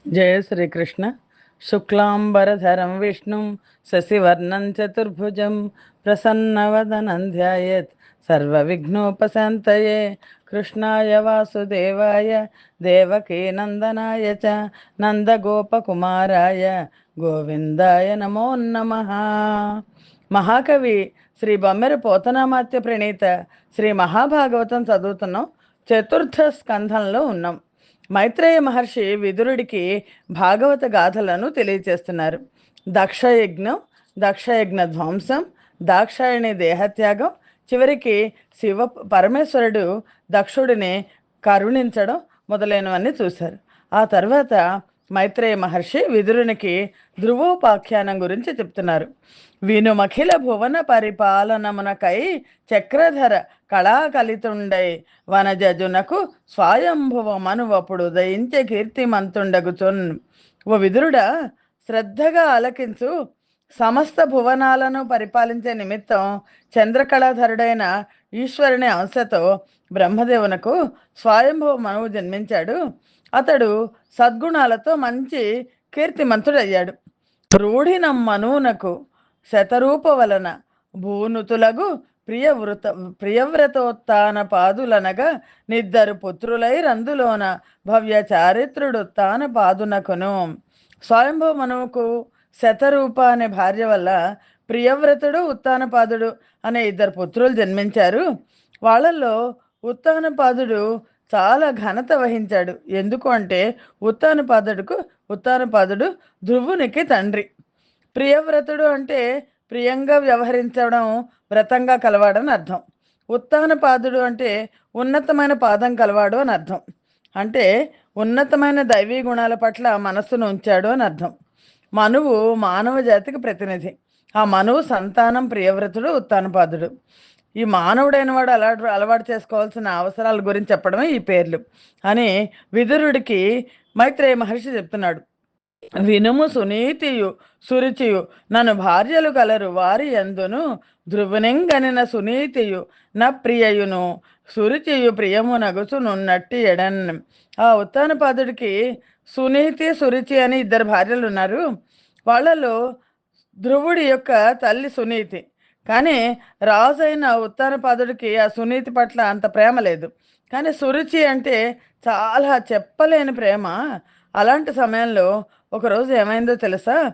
జయ శ్రీకృష్ణ. శుక్లాంబరధరం విష్ణుం శశివర్ణం చతుర్భుజం ప్రసన్నవదనం ధ్యాయేత్ సర్వవిఘ్నోపశాంతయే. కృష్ణాయ వాసుదేవాయ దేవకీనందనాయ చ నందగోపకుమారాయ గోవిందాయ నమో నమః. మహాకవి శ్రీ బొమ్మెర పోతనామాత్య ప్రణీత శ్రీ మహాభాగవతం చదువుతున్నాం. చతుర్థ స్కంధంలో ఉన్నాం. మైత్రేయ మహర్షి విదురుడికి భాగవత గాథలను తెలియచేస్తున్నారు. దక్షయజ్ఞం, దక్షయజ్ఞ ధ్వంసం, దాక్షాయణి దేహత్యాగం, చివరికి శివ పరమేశ్వరుడు దక్షుడిని కరుణించడం మొదలైనవన్నీ చూశారు. ఆ తర్వాత మైత్రేయ మహర్షి విదురునికి ధ్రువోపాఖ్యానం గురించి చెప్తున్నారు. వినుమఖిల భువన పరిపాలనమునకై చక్రధర కళాకలితుండై వనజజునకు స్వయంభువ మనువప్పుడు దయించే కీర్తిమంతుండగుచున్. ఓ విదురుడా, శ్రద్ధగా ఆలకించు. సమస్త భువనాలను పరిపాలించే నిమిత్తం చంద్రకళాధరుడైన ఈశ్వరుని అంశతో బ్రహ్మదేవునకు స్వయంభువ మనువు జన్మించాడు. అతడు సద్గుణాలతో మంచి కీర్తిమంతుడయ్యాడు. రూఢిన మనువునకు శతరూప వలన భూనుతులగు ప్రియవ్రతోత్న పాదులనగా నిద్దరు పుత్రులై రందులోన భవ్య చారిత్రుడుత్న పాదునకును. స్వయంభవ మనువుకు శతరూప అనే భార్య వల్ల ప్రియవ్రతుడు ఉత్తానపాదుడు అనే ఇద్దరు పుత్రులు జన్మించారు. వాళ్ళల్లో ఉత్తానపాదుడు చాలా ఘనత వహించాడు. ఎందుకు అంటే ఉత్తానపాదుడు ధ్రువునికి తండ్రి. ప్రియవ్రతుడు అంటే ప్రియంగా వ్యవహరించడం, వ్రతంగా కలవాడని అర్థం. ఉత్తానపాదుడు అంటే ఉన్నతమైన పాదం కలవాడు అని అర్థం. అంటే ఉన్నతమైన దైవీ గుణాల పట్ల మనస్సును ఉంచాడు అని అర్థం. మనువు మానవ జాతికి ప్రతినిధి. ఆ మనువు సంతానం ప్రియవ్రతుడు, ఉత్తానపాదుడు. ఈ మానవుడైన వాడు అలవాటు చేసుకోవాల్సిన అవసరాల గురించి చెప్పడమే ఈ పేర్లు అని విదురుడికి మైత్రేయ మహర్షి చెప్తున్నాడు. వినుము సునీతియు సురుచియు నన్ను భార్యలు కలరు వారి ఎందును ధ్రువునింగనిన సునీతియు నా ప్రియయును సురుచియు ప్రియము నగుచునున్నట్టి ఎడన్. ఆ ఉత్తానపాదుడికి సునీతి సురుచి అని ఇద్దరు భార్యలు ఉన్నారు. వాళ్ళలో ధ్రువుడి యొక్క తల్లి సునీతి. కానీ రాజైన ఉత్తానపాదుడికి ఆ సునీతి పట్ల అంత ప్రేమ లేదు. కానీ సురుచి అంటే చాలా చెప్పలేని ప్రేమ. అలాంటి సమయంలో ఒకరోజు ఏమైందో తెలుసా?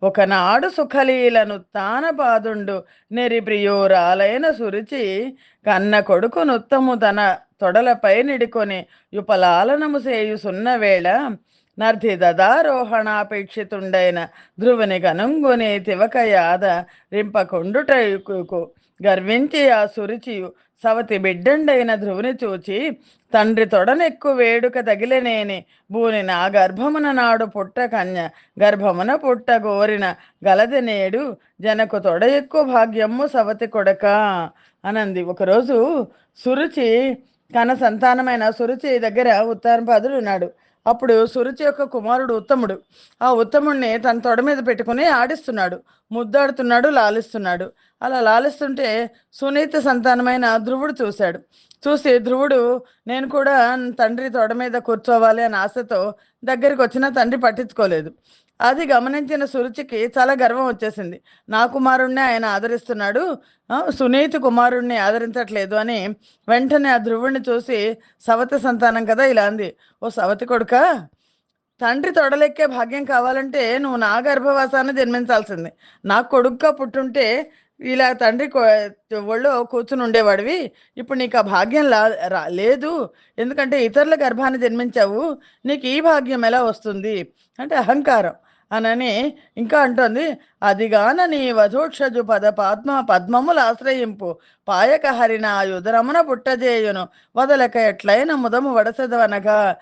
ఒకనాడు సుఖలీలను తానపాదుండు నెరి ప్రియోరాలైన సురుచి కన్న కొడుకునుత్తము తన తొడలపై నిడికొని యుపలాలనము సేయు సున్నవేళ నర్ధి దదారోహణాపేక్షితుండైన ధ్రువుని కనుంగుని తివక యాద రింపకొండుటకు గర్వించి ఆ సురుచియు సవతి బిడ్డండైన ధ్రువుని చూచి తండ్రి తొడనెక్కు వేడుక తగిలనేని భూని నా గర్భమున నాడు పుట్ట కన్య గర్భమున పుట్ట గోరిన గలది నేడు జనకు తొడ ఎక్కువ భాగ్యము సవతి కొడక అనంది. ఒకరోజు సురుచి తన సంతానమైన సురుచి దగ్గర ఉత్తానపాదుడు ఉన్నాడు. అప్పుడు సురుచి యొక్క కుమారుడు ఉత్తముడు ఆ ఉత్తముడిని తన తొడ మీద పెట్టుకుని ఆడిస్తున్నాడు, ముద్దాడుతున్నాడు, లాలిస్తున్నాడు. అలా లాలిస్తుంటే సునీత సంతానమైన ధ్రువుడు చూశాడు. చూసి ధ్రువుడు నేను కూడా తండ్రి తొడ మీద కూర్చోవాలి అని ఆశతో దగ్గరికి వచ్చిన తండ్రి పట్టించుకోలేదు. అది గమనించిన సురుచికి చాలా గర్వం వచ్చేసింది. నా కుమారుణ్ణి ఆయన ఆదరిస్తున్నాడు, సునీతి కుమారుణ్ణి ఆదరించట్లేదు అని వెంటనే ఆ ధ్రువుణ్ణి చూసి సవతి సంతానం కదా ఇలా అంది. ఓ సవతి కొడుక, తండ్రి తొడలెక్కే భాగ్యం కావాలంటే నువ్వు నా గర్భవాసాన్ని జన్మించాల్సింది. నాకు కొడుకుగా పుట్టుంటే ఇలా తండ్రి ఒళ్ళో కూర్చుని ఉండేవాడివి. ఇప్పుడు నీకు ఆ భాగ్యం లేదు. ఎందుకంటే ఇతరుల గర్భాన్ని జన్మించావు, నీకు ఈ భాగ్యం ఎలా వస్తుంది అంటే అహంకారం అనని ఇంకా అంటోంది. అదిగాన నీ వధోక్షజు పద్మములు ఆశ్రయింపు పాయక హరిన యుధరమున పుట్టజేయును వదలక ఎట్లయిన ముదము వడసదవనగా.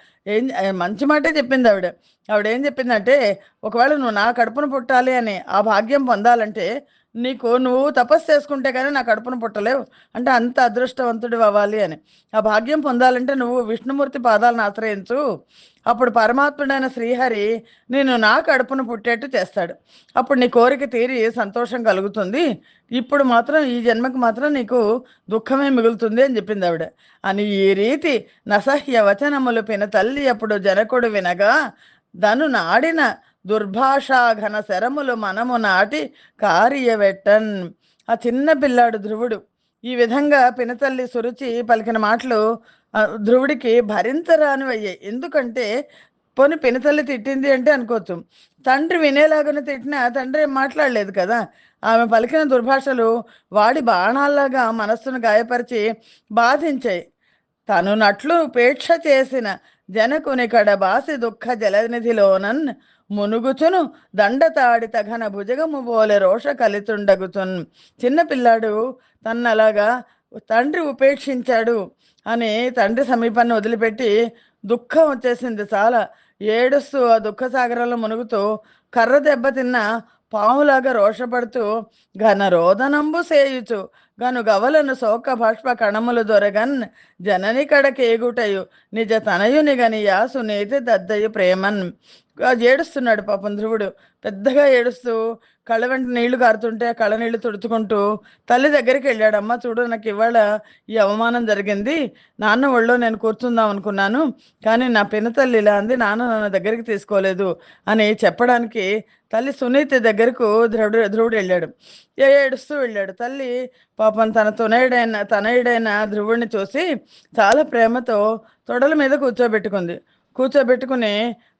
మంచి మాటే చెప్పింది ఆవిడేం చెప్పిందంటే, ఒకవేళ నువ్వు నా కడుపున పుట్టాలి అని ఆ భాగ్యం పొందాలంటే నువ్వు తపస్సు చేసుకుంటే కానీ నా కడుపున పుట్టలేవు అంటే అంత అదృష్టవంతుడు అవ్వాలి అని. ఆ భాగ్యం పొందాలంటే నువ్వు విష్ణుమూర్తి పాదాలను ఆశ్రయించు. అప్పుడు పరమాత్ముడైన శ్రీహరి నేను నా కడుపున పుట్టేట్టు చేస్తాడు. అప్పుడు నీ కోరిక తీరి సంతోషం కలుగుతుంది. ఇప్పుడు మాత్రం ఈ జన్మకు మాత్రం నీకు దుఃఖమే మిగులుతుంది అని చెప్పింది ఆవిడ. అని ఈ రీతి నసహ్య వచనములు పిన తల్లి అప్పుడు జనకుడు వినగా దను నాడిన దుర్భాషాఘన శరములు మనము నాటి కార్యవెట్టన్. ఆ చిన్న పిల్లాడు ధ్రువుడు ఈ విధంగా పినతల్లి సురుచి పలికిన మాటలు ధ్రువుడికి భరించరానివయ్యాయి. ఎందుకంటే పోనీ పినతల్లి తిట్టింది అంటే అనుకోవచ్చు, తండ్రి వినేలాగానే తిట్టినా తండ్రి ఏం మాట్లాడలేదు కదా. ఆమె పలికిన దుర్భాషలు వాడి బాణాల్లాగా మనస్సును గాయపరిచి బాధించాయి. తను నట్లు ఉపేక్ష చేసిన జనకుని కడబాసి దుఃఖ జలనిధిలోనన్ మునుగుచును దండతాడి తగన భుజగము బోలె రోష కలితుండగుచున్. చిన్నపిల్లాడు తన్నలాగా తండ్రి ఉపేక్షించాడు అని తండ్రి సమీపాన్ని వదిలిపెట్టి దుఃఖం వచ్చేసింది చాలా. ఏడుస్తూ ఆ దుఃఖ సాగరంలో మునుగుతూ కర్ర దెబ్బ తిన్న పాములాగా రోషపడుతూ ఘన రోదనంబు సేయుచు గను గవలను శోక బాష్ప కణములు దొరగన్ జనని కడకేగుటయు నిజ తనయుని గని యాసు నేతి దద్దయు ప్రేమన్. ఏడుస్తున్నాడు పాపం ధ్రువుడు, పెద్దగా ఏడుస్తూ కళ్ళ వెంట నీళ్లు కారుతుంటే కళ్ళ నీళ్లు తుడుచుకుంటూ తల్లి దగ్గరికి వెళ్ళాడు. అమ్మ చూడు, నాకు ఇవాళ ఈ అవమానం జరిగింది, నాన్న ఒళ్ళో నేను కూర్చుందాం అనుకున్నాను, కానీ నా పినతల్లి ఇలా అంది, నాన్న నన్ను దగ్గరికి తీసుకోలేదు అని చెప్పడానికి తల్లి సునీతి దగ్గరకు ధ్రువుడు వెళ్ళాడు. ఏడుస్తూ వెళ్ళాడు. తల్లి పాపం తన తనయుడైన ధ్రువుడిని చూసి చాలా ప్రేమతో తొడల మీద కూర్చోబెట్టుకుని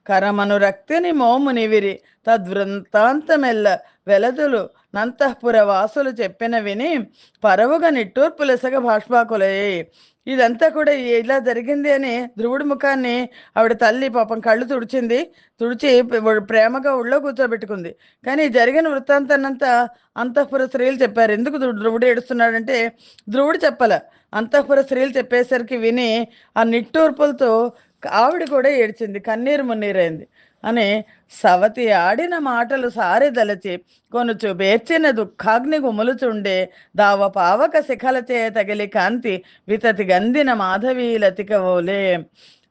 కరమను రక్తిని మోము నివిరి తద్వృంతాంతమెల్ల వెలదులు నంతఃపుర వాసులు చెప్పిన విని పరవుగా నిట్టూర్పులెసగ భాష్పాకులయ్యి. ఇదంతా కూడా ఇలా జరిగింది అని ధ్రువుడి ముఖాన్ని ఆవిడ తల్లి పాపం కళ్ళు తుడిచి ప్రేమగా ఒళ్ళో కూర్చోబెట్టుకుంది. కానీ జరిగిన వృత్తాంతాన్నంతా అంతఃపుర స్త్రీలు చెప్పారు. ఎందుకు ధ్రువుడు ఏడుస్తున్నాడంటే ధ్రువుడు చెప్పాల, అంతఃపుర స్త్రీలు చెప్పేసరికి విని ఆ నిట్టూర్పులతో ఆవిడ కూడా ఏడ్చింది, కన్నీరు మున్నీరైంది అని సవతి ఆడిన మాటలు సారిదలచి కొనుచు బేర్చిన దుఃఖాగ్ని గుములుచుండే దావ పావక శిఖలచే తగిలి కాంతి వితతి గందిన మాధవీలతికవోలే.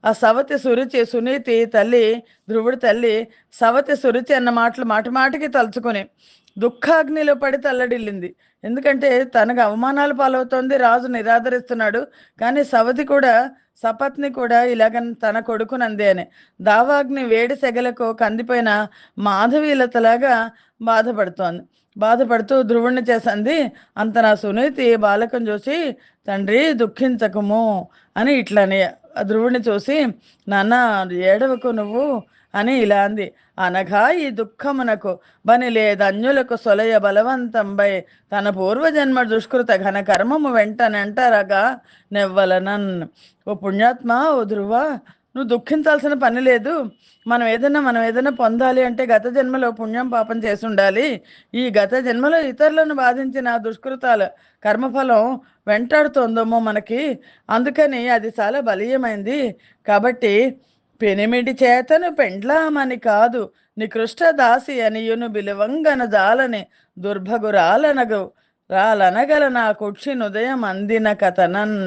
ఆ సవతి సునీతి తల్లి, ధ్రువుడి తల్లి సవతి సురుచి అన్న మాటలు మాటిమాటికి తలుచుకుని దుఃఖాగ్నిలో పడి తల్లడిల్లింది. ఎందుకంటే తనకు అవమానాలు పాలవుతోంది, రాజు నిరాదరిస్తున్నాడు, కానీ సవతి కూడా సపత్ని కూడా ఇలాగ తన కొడుకునందే అని దావాగ్ని వేడి సెగలకు కందిపోయిన మాధవీలతలాగా బాధపడుతూ ధ్రువుణ్ణి చేసింది. అంత నా సునీతి బాలకం చూసి తండ్రి దుఃఖించకము అని ఇట్లని ధ్రువుణ్ణి చూసి నాన్న ఏడవకు నువ్వు అని ఇలా అంది. అనగా ఈ దుఃఖమునకు బని లేదన్యులకు సొలయ బలవంతంబై తన పూర్వజన్మ దుష్కృత ఘన కర్మము వెంటనంటరగా నెవ్వలనన్. ఓ పుణ్యాత్మ, ఓ ధ్రువ, నువ్వు దుఃఖించాల్సిన పని లేదు. మనం ఏదైనా పొందాలి అంటే గత జన్మలో పుణ్యం పాపం చేసి ఉండాలి. ఈ గత జన్మలో ఇతరులను బాధించిన దుష్కృతాల కర్మఫలం వెంటాడుతోందేమో మనకి, అందుకని అది చాలా బలీయమైంది. కాబట్టి పెనిమిటి చేతను పెండ్లామని కాదు నికృష్ట దాసి అనియును బిలువంగన జాలని రాలనగల నా కుక్షి నుదయం అందిన కథనన్.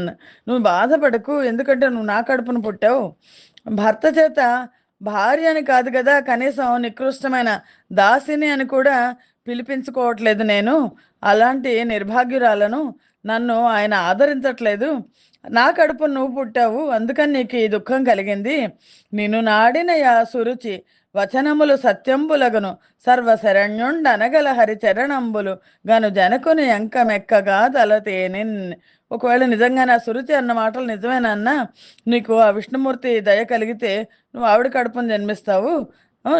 నువ్వు బాధపడకు, ఎందుకంటే నువ్వు నా కడుపును పుట్టావు. భర్త చేత భార్య అని కాదు కదా, కనీసం నికృష్టమైన దాసిని అని కూడా పిలిపించుకోవట్లేదు నేను. అలాంటి నిర్భాగ్యురాలను నన్ను ఆయన ఆదరించట్లేదు. నా కడుపు నువ్వు పుట్టావు, అందుకని నీకు ఈ దుఃఖం కలిగింది. నిన్ను నాడిన యా సురుచి వచనములు సత్యంబులగను సర్వశరణ్యుండనగల హరిచరణంబులు గను జనకుని ఎంకమెక్కగా తలతేనిన్. ఒకవేళ నిజంగా నా సురుచి అన్న మాటలు నిజమేనన్నా, నీకు ఆ విష్ణుమూర్తి దయ కలిగితే నువ్వు ఆవిడ కడుపును జన్మిస్తావు.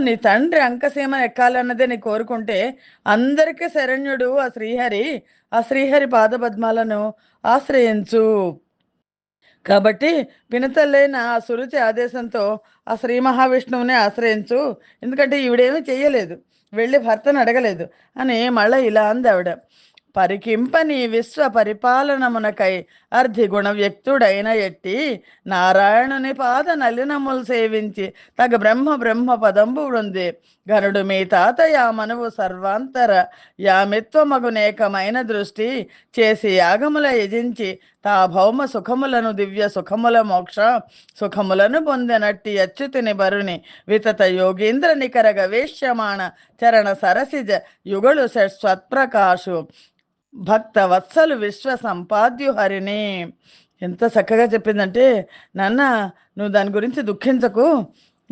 నీ తండ్రి అంకసీమ ఎక్కాలన్నదే నీ కోరుకుంటే అందరికీ శరణ్యుడు ఆ శ్రీహరి పాదపద్మాలను ఆశ్రయించు. కాబట్టి పినతల్లైన ఆ సురుచి ఆదేశంతో ఆ శ్రీ మహావిష్ణువుని ఆశ్రయించు, ఎందుకంటే ఈవిడేమీ చెయ్యలేదు, వెళ్ళి భర్తను అడగలేదు అని మళ్ళీ ఇలా అంది ఆవిడ. పరికింపని విశ్వ పరిపాలనమునకై అర్ధి గుణ వ్యక్తుడైన ఎట్టి నారాయణుని పాద నలినములు సేవించి తగ బ్రహ్మ పదంబు వృంది గరుడు మీ తాత యా మనువు సర్వాంతర యామిత్వమగునేకమైన దృష్టి చేసి యాగముల యజించి తా భౌమ సుఖములను దివ్య సుఖముల మోక్ష సుఖములను పొందినట్టి అచ్యుతిని బరుని వితత యోగీంద్ర నికర గవేష్యమాణ చరణ సరసిజ యుగళు స్వత్ప్రకాశు భక్త వత్సలు విశ్వ సంపాద్యు హరిని. ఎంత చక్కగా చెప్పిందంటే, నాన్న నువ్వు దాని గురించి దుఃఖించకు,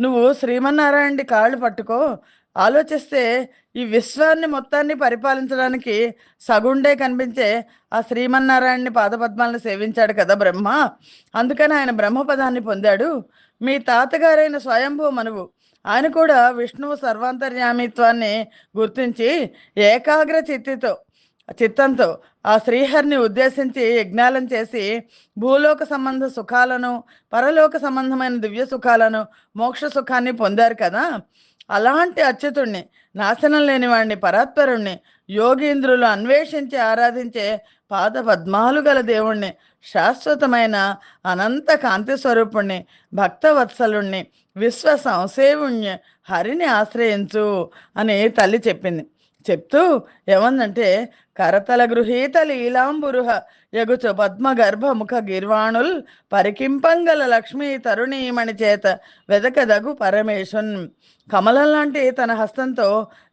నువ్వు శ్రీమన్నారాయణుడి కాళ్ళు పట్టుకో, ఆలోచిస్తే ఈ విశ్వాన్ని మొత్తాన్ని పరిపాలించడానికి సగుండే కనిపించే ఆ శ్రీమన్నారాయణ్ణి పాదపద్మాలను సేవించాడు కదా బ్రహ్మ. అందుకని ఆయన బ్రహ్మపదాన్ని పొందాడు. మీ తాతగారైన స్వయంభూ మనువు ఆయన కూడా విష్ణువు సర్వాంతర్యామిత్వాన్ని గుర్తించి ఏకాగ్ర చిత్తంతో ఆ శ్రీహరిని ఉద్దేశించి యజ్ఞాలను చేసి భూలోక సంబంధ సుఖాలను, పరలోక సంబంధమైన దివ్య సుఖాలను, మోక్ష సుఖాన్ని పొందారు కదా. అలాంటి అచ్యుతుణ్ణి, నాశనం లేని వాడిని, పరాత్పరుణ్ణి, యోగీంద్రులు అన్వేషించి ఆరాధించే పాద పద్మాలు గల దేవుణ్ణి, శాశ్వతమైన అనంత కాంతి స్వరూపుణ్ణి, భక్తవత్సలుణ్ణి, విశ్వ సంసేవుణ్ణి హరిని ఆశ్రయించు అని తల్లి చెప్పింది. చెప్తూ ఏమందంటే, కరతల గృహీత లీలాంబురుహ ఎగుచు పద్మగర్భ ముఖ గిర్వాణుల్ పరికింపంగల లక్ష్మీ తరుణీమణి చేత వెదకదగు పరమేశున్. కమలం లాంటి తన హస్తంతో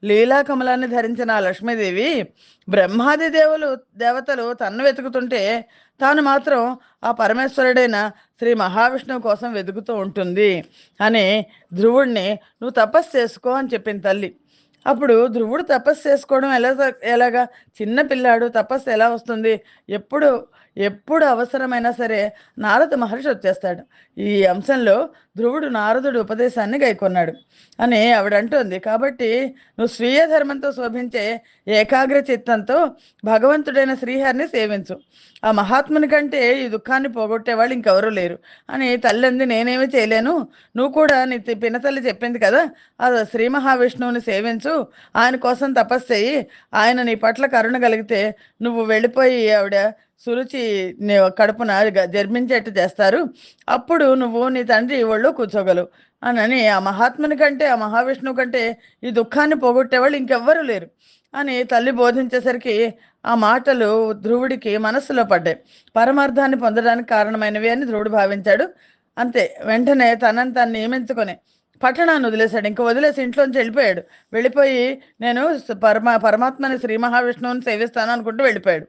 లీలా కమలాన్ని ధరించిన ఆ లక్ష్మీదేవి బ్రహ్మాది దేవతలు తన్ను వెతుకుతుంటే తాను మాత్రం ఆ పరమేశ్వరుడైన శ్రీ మహావిష్ణువు కోసం వెతుకుతూ ఉంటుంది అని ధ్రువుడిని నువ్వు తపస్సు చేసుకో అని చెప్పింది తల్లి. అప్పుడు ధ్రువుడు తపస్సు చేసుకోవడం ఎలాగా? చిన్న పిల్లాడు తపస్సు ఎలా వస్తుంది? ఎప్పుడు ఎప్పుడు అవసరమైనా సరే నారద మహర్షి వచ్చేస్తాడు. ఈ అంశంలో ధ్రువుడు నారదుడు ఉపదేశాన్ని గైకొన్నాడు అని ఆవిడ అంటోంది. కాబట్టి నువ్వు స్వీయ ధర్మంతో శోభించే ఏకాగ్ర చిత్తంతో భగవంతుడైన శ్రీహరిని సేవించు. ఆ మహాత్ముని కంటే ఈ దుఃఖాన్ని పోగొట్టేవాళ్ళు ఇంకెవరూ లేరు అని తల్లి అంది. నేనేమీ చేయలేను, నువ్వు కూడా నీ పినతల్లి చెప్పింది కదా, ఆ శ్రీ మహావిష్ణువుని సేవించు, ఆయన కోసం తపస్సు చెయ్యి, ఆయన నీ పట్ల కరుణ కలిగితే నువ్వు వెళ్ళిపోయి ఆవిడ సురుచి కడుపున జన్మించేట్టు చేస్తారు, అప్పుడు నువ్వు నీ తండ్రి ఒళ్ళో కూర్చోగలవు అని ఆ మహాత్ముని కంటే, ఆ మహావిష్ణువు కంటే ఈ దుఃఖాన్ని పోగొట్టేవాళ్ళు ఇంకెవ్వరూ లేరు అని తల్లి బోధించేసరికి ఆ మాటలు ధ్రువుడికి మనస్సులో పడ్డాయి. పరమార్థాన్ని పొందడానికి కారణమైనవి అని ధ్రువుడు భావించాడు. అంతే, వెంటనే తనని తాను నియమించుకొని పట్టణాన్ని వదిలేశాడు. ఇంక వదిలేసి ఇంట్లోంచి వెళ్ళిపోయాడు. వెళ్ళిపోయి నేను పరమాత్మని శ్రీ మహావిష్ణువుని సేవిస్తాను అనుకుంటూ వెళ్ళిపోయాడు.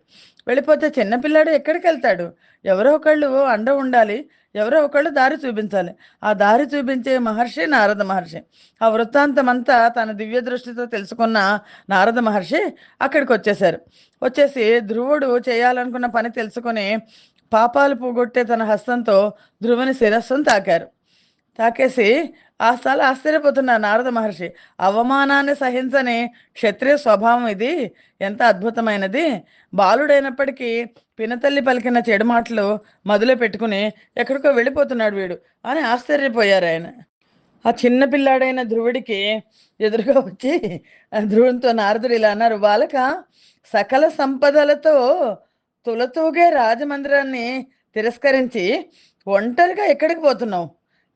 వెళ్ళిపోతే చిన్నపిల్లాడు ఎక్కడికి వెళ్తాడు? ఎవరో ఒకళ్ళు అండ ఉండాలి, ఎవరో ఒకళ్ళు దారి చూపించాలి. ఆ దారి చూపించే మహర్షి నారద మహర్షి. ఆ వృత్తాంతం అంతా తన దివ్య దృష్టితో తెలుసుకున్న నారద మహర్షి అక్కడికి వచ్చేశారు. వచ్చేసి ధ్రువుడు చేయాలనుకున్న పని తెలుసుకొని పాపాలు పోగొట్టే తన హస్తంతో ధ్రువుని శిరస్సును తాకేసి చాలా ఆశ్చర్యపోతున్నారు నారద మహర్షి. అవమానాన్ని సహించని క్షత్రియ స్వభావం ఇది, ఎంత అద్భుతమైనది. బాలుడైనప్పటికీ పినతల్లి పలికిన చెడు మాటలు మొదలు పెట్టుకుని ఎక్కడికో వెళ్ళిపోతున్నాడు వీడు అని ఆశ్చర్యపోయారు ఆయన. ఆ చిన్న పిల్లాడైన ధ్రువుడికి ఎదురుగా వచ్చి ధ్రువునితో నారదుడు ఇలా అన్నారు, బాలక, సకల సంపదలతో తులతూగే రాజమందిరాన్ని తిరస్కరించి ఒంటరిగా ఎక్కడికి పోతున్నావు?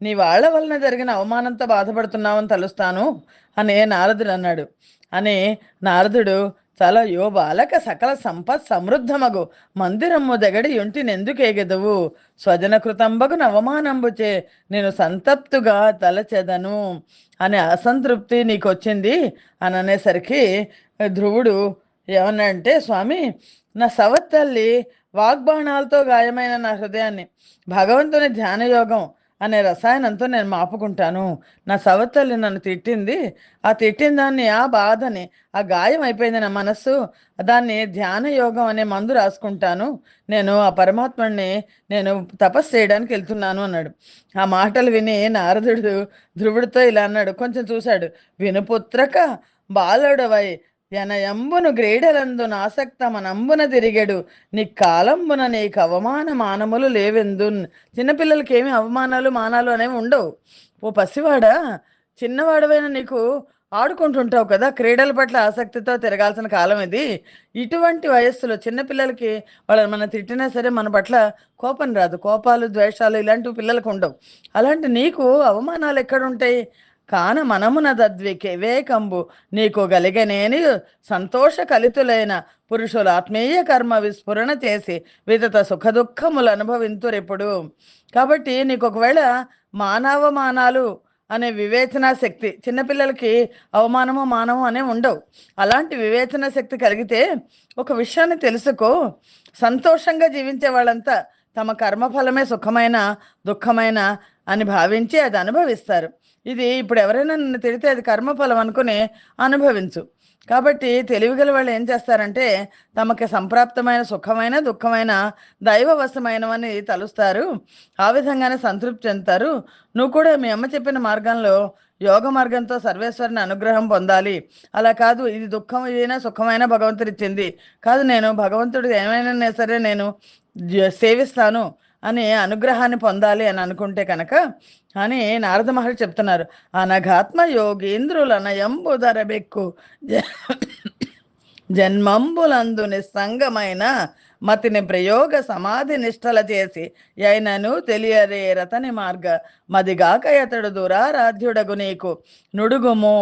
నీ వాళ్ళ వలన జరిగిన అవమానంతో బాధపడుతున్నావని తలుస్తాను అని నారదుడు అన్నాడు. అని నారదుడు చాలా, యో బాలక, సకల సంపత్ సమృద్ధమగు మందిరమ్ము దగడి యొంటినెందుకేగెదవు? స్వజన కృతంబగు నవమానంబుచే నేను సంతప్తుగా తలచెదను అనే అసంతృప్తి నీకు వచ్చింది అని అనేసరికి ధ్రువుడు ఏమన్నాడంటే, స్వామి, నా సవత్తల్లి వాగ్బాణాలతో గాయమైన నా హృదయాన్ని భగవంతుని ధ్యానయోగం అనే రసాయనంతో నేను మాపుకుంటాను. నా సవతల్లి నన్ను తిట్టింది, ఆ తిట్టిన దాన్ని, ఆ బాధని, ఆ గాయం అయిపోయింది నా మనస్సు, దాన్ని ధ్యాన యోగం అనే మందు రాసుకుంటాను. నేను ఆ పరమాత్మని నేను తపస్సు చేయడానికి వెళ్తున్నాను అన్నాడు. ఆ మాటలు విని నారదుడు ధ్రువుడితో ఇలా అన్నాడు, కొంచెం చూశాడు. వినుపుత్రక బాలుడవై ఎనయంబును గ్రీడలందున ఆసక్తమనంబున తిరిగెడు, నీ కాలంబున నీకు అవమాన మానములు లేవెందు. చిన్నపిల్లలకి ఏమి అవమానాలు మానాలు అనేవి ఉండవు. ఓ పసివాడా, చిన్నవాడవైనా నీకు ఆడుకుంటుంటావు కదా, క్రీడల పట్ల ఆసక్తితో తిరగాల్సిన కాలం ఇది. ఇటువంటి వయస్సులో చిన్నపిల్లలకి వాళ్ళని మనం తిట్టినా సరే మన పట్ల కోపం రాదు. కోపాలు, ద్వేషాలు ఇలాంటివి పిల్లలకు ఉండవు. అలాంటి నీకు అవమానాలు ఎక్కడుంటాయి? కాన మనమున వివేకంబు నీకు గలిగనేని సంతోష కలితులైన పురుషులు ఆత్మీయ కర్మ విస్ఫురణ చేసి విదత సుఖ దుఃఖములు అనుభవింతురెప్పుడు. కాబట్టి నీకు ఒకవేళ మానవమానాలు అనే వివేచనా శక్తి, చిన్నపిల్లలకి అవమానము మానము అనే ఉండవు. అలాంటి వివేచన శక్తి కలిగితే ఒక విషయాన్ని తెలుసుకో, సంతోషంగా జీవించే వాళ్ళంతా తమ కర్మఫలమే సుఖమైన దుఃఖమైన అని భావించి అది అనుభవిస్తారు. ఇది ఇప్పుడు ఎవరైనా నిన్ను తిడితే అది కర్మఫలం అనుకుని అనుభవించు. కాబట్టి తెలివిగల వాళ్ళు ఏం చేస్తారంటే, తమకి సంప్రాప్తమైన సుఖమైన, దుఃఖమైన దైవవశమైనవని తలుస్తారు. ఆ విధంగానే సంతృప్తి చెందుతారు. నువ్వు కూడా మీ అమ్మ చెప్పిన మార్గంలో యోగ మార్గంతో సర్వేశ్వరుని అనుగ్రహం పొందాలి. అలా కాదు ఇది దుఃఖం అయినా, సుఖమైనా భగవంతుడిచ్చింది. కాదు నేను భగవంతుడు ఏమైనా సరే నేను సేవిస్తాను అని అనుగ్రహాన్ని పొందాలి అని అనుకుంటే కనుక అని నారద మహర్షి చెప్తున్నారు. అనఘాత్మ యోగీంద్రుల నయంబుధర బెక్కు జన్మంబులందు నిస్సంగమైన మతిని ప్రయోగ సమాధి నిష్టల చేసి అయినను తెలియరే రతని మార్గ మదిగాక అతడు దురారాధ్యుడగు నీకు నుడుగుము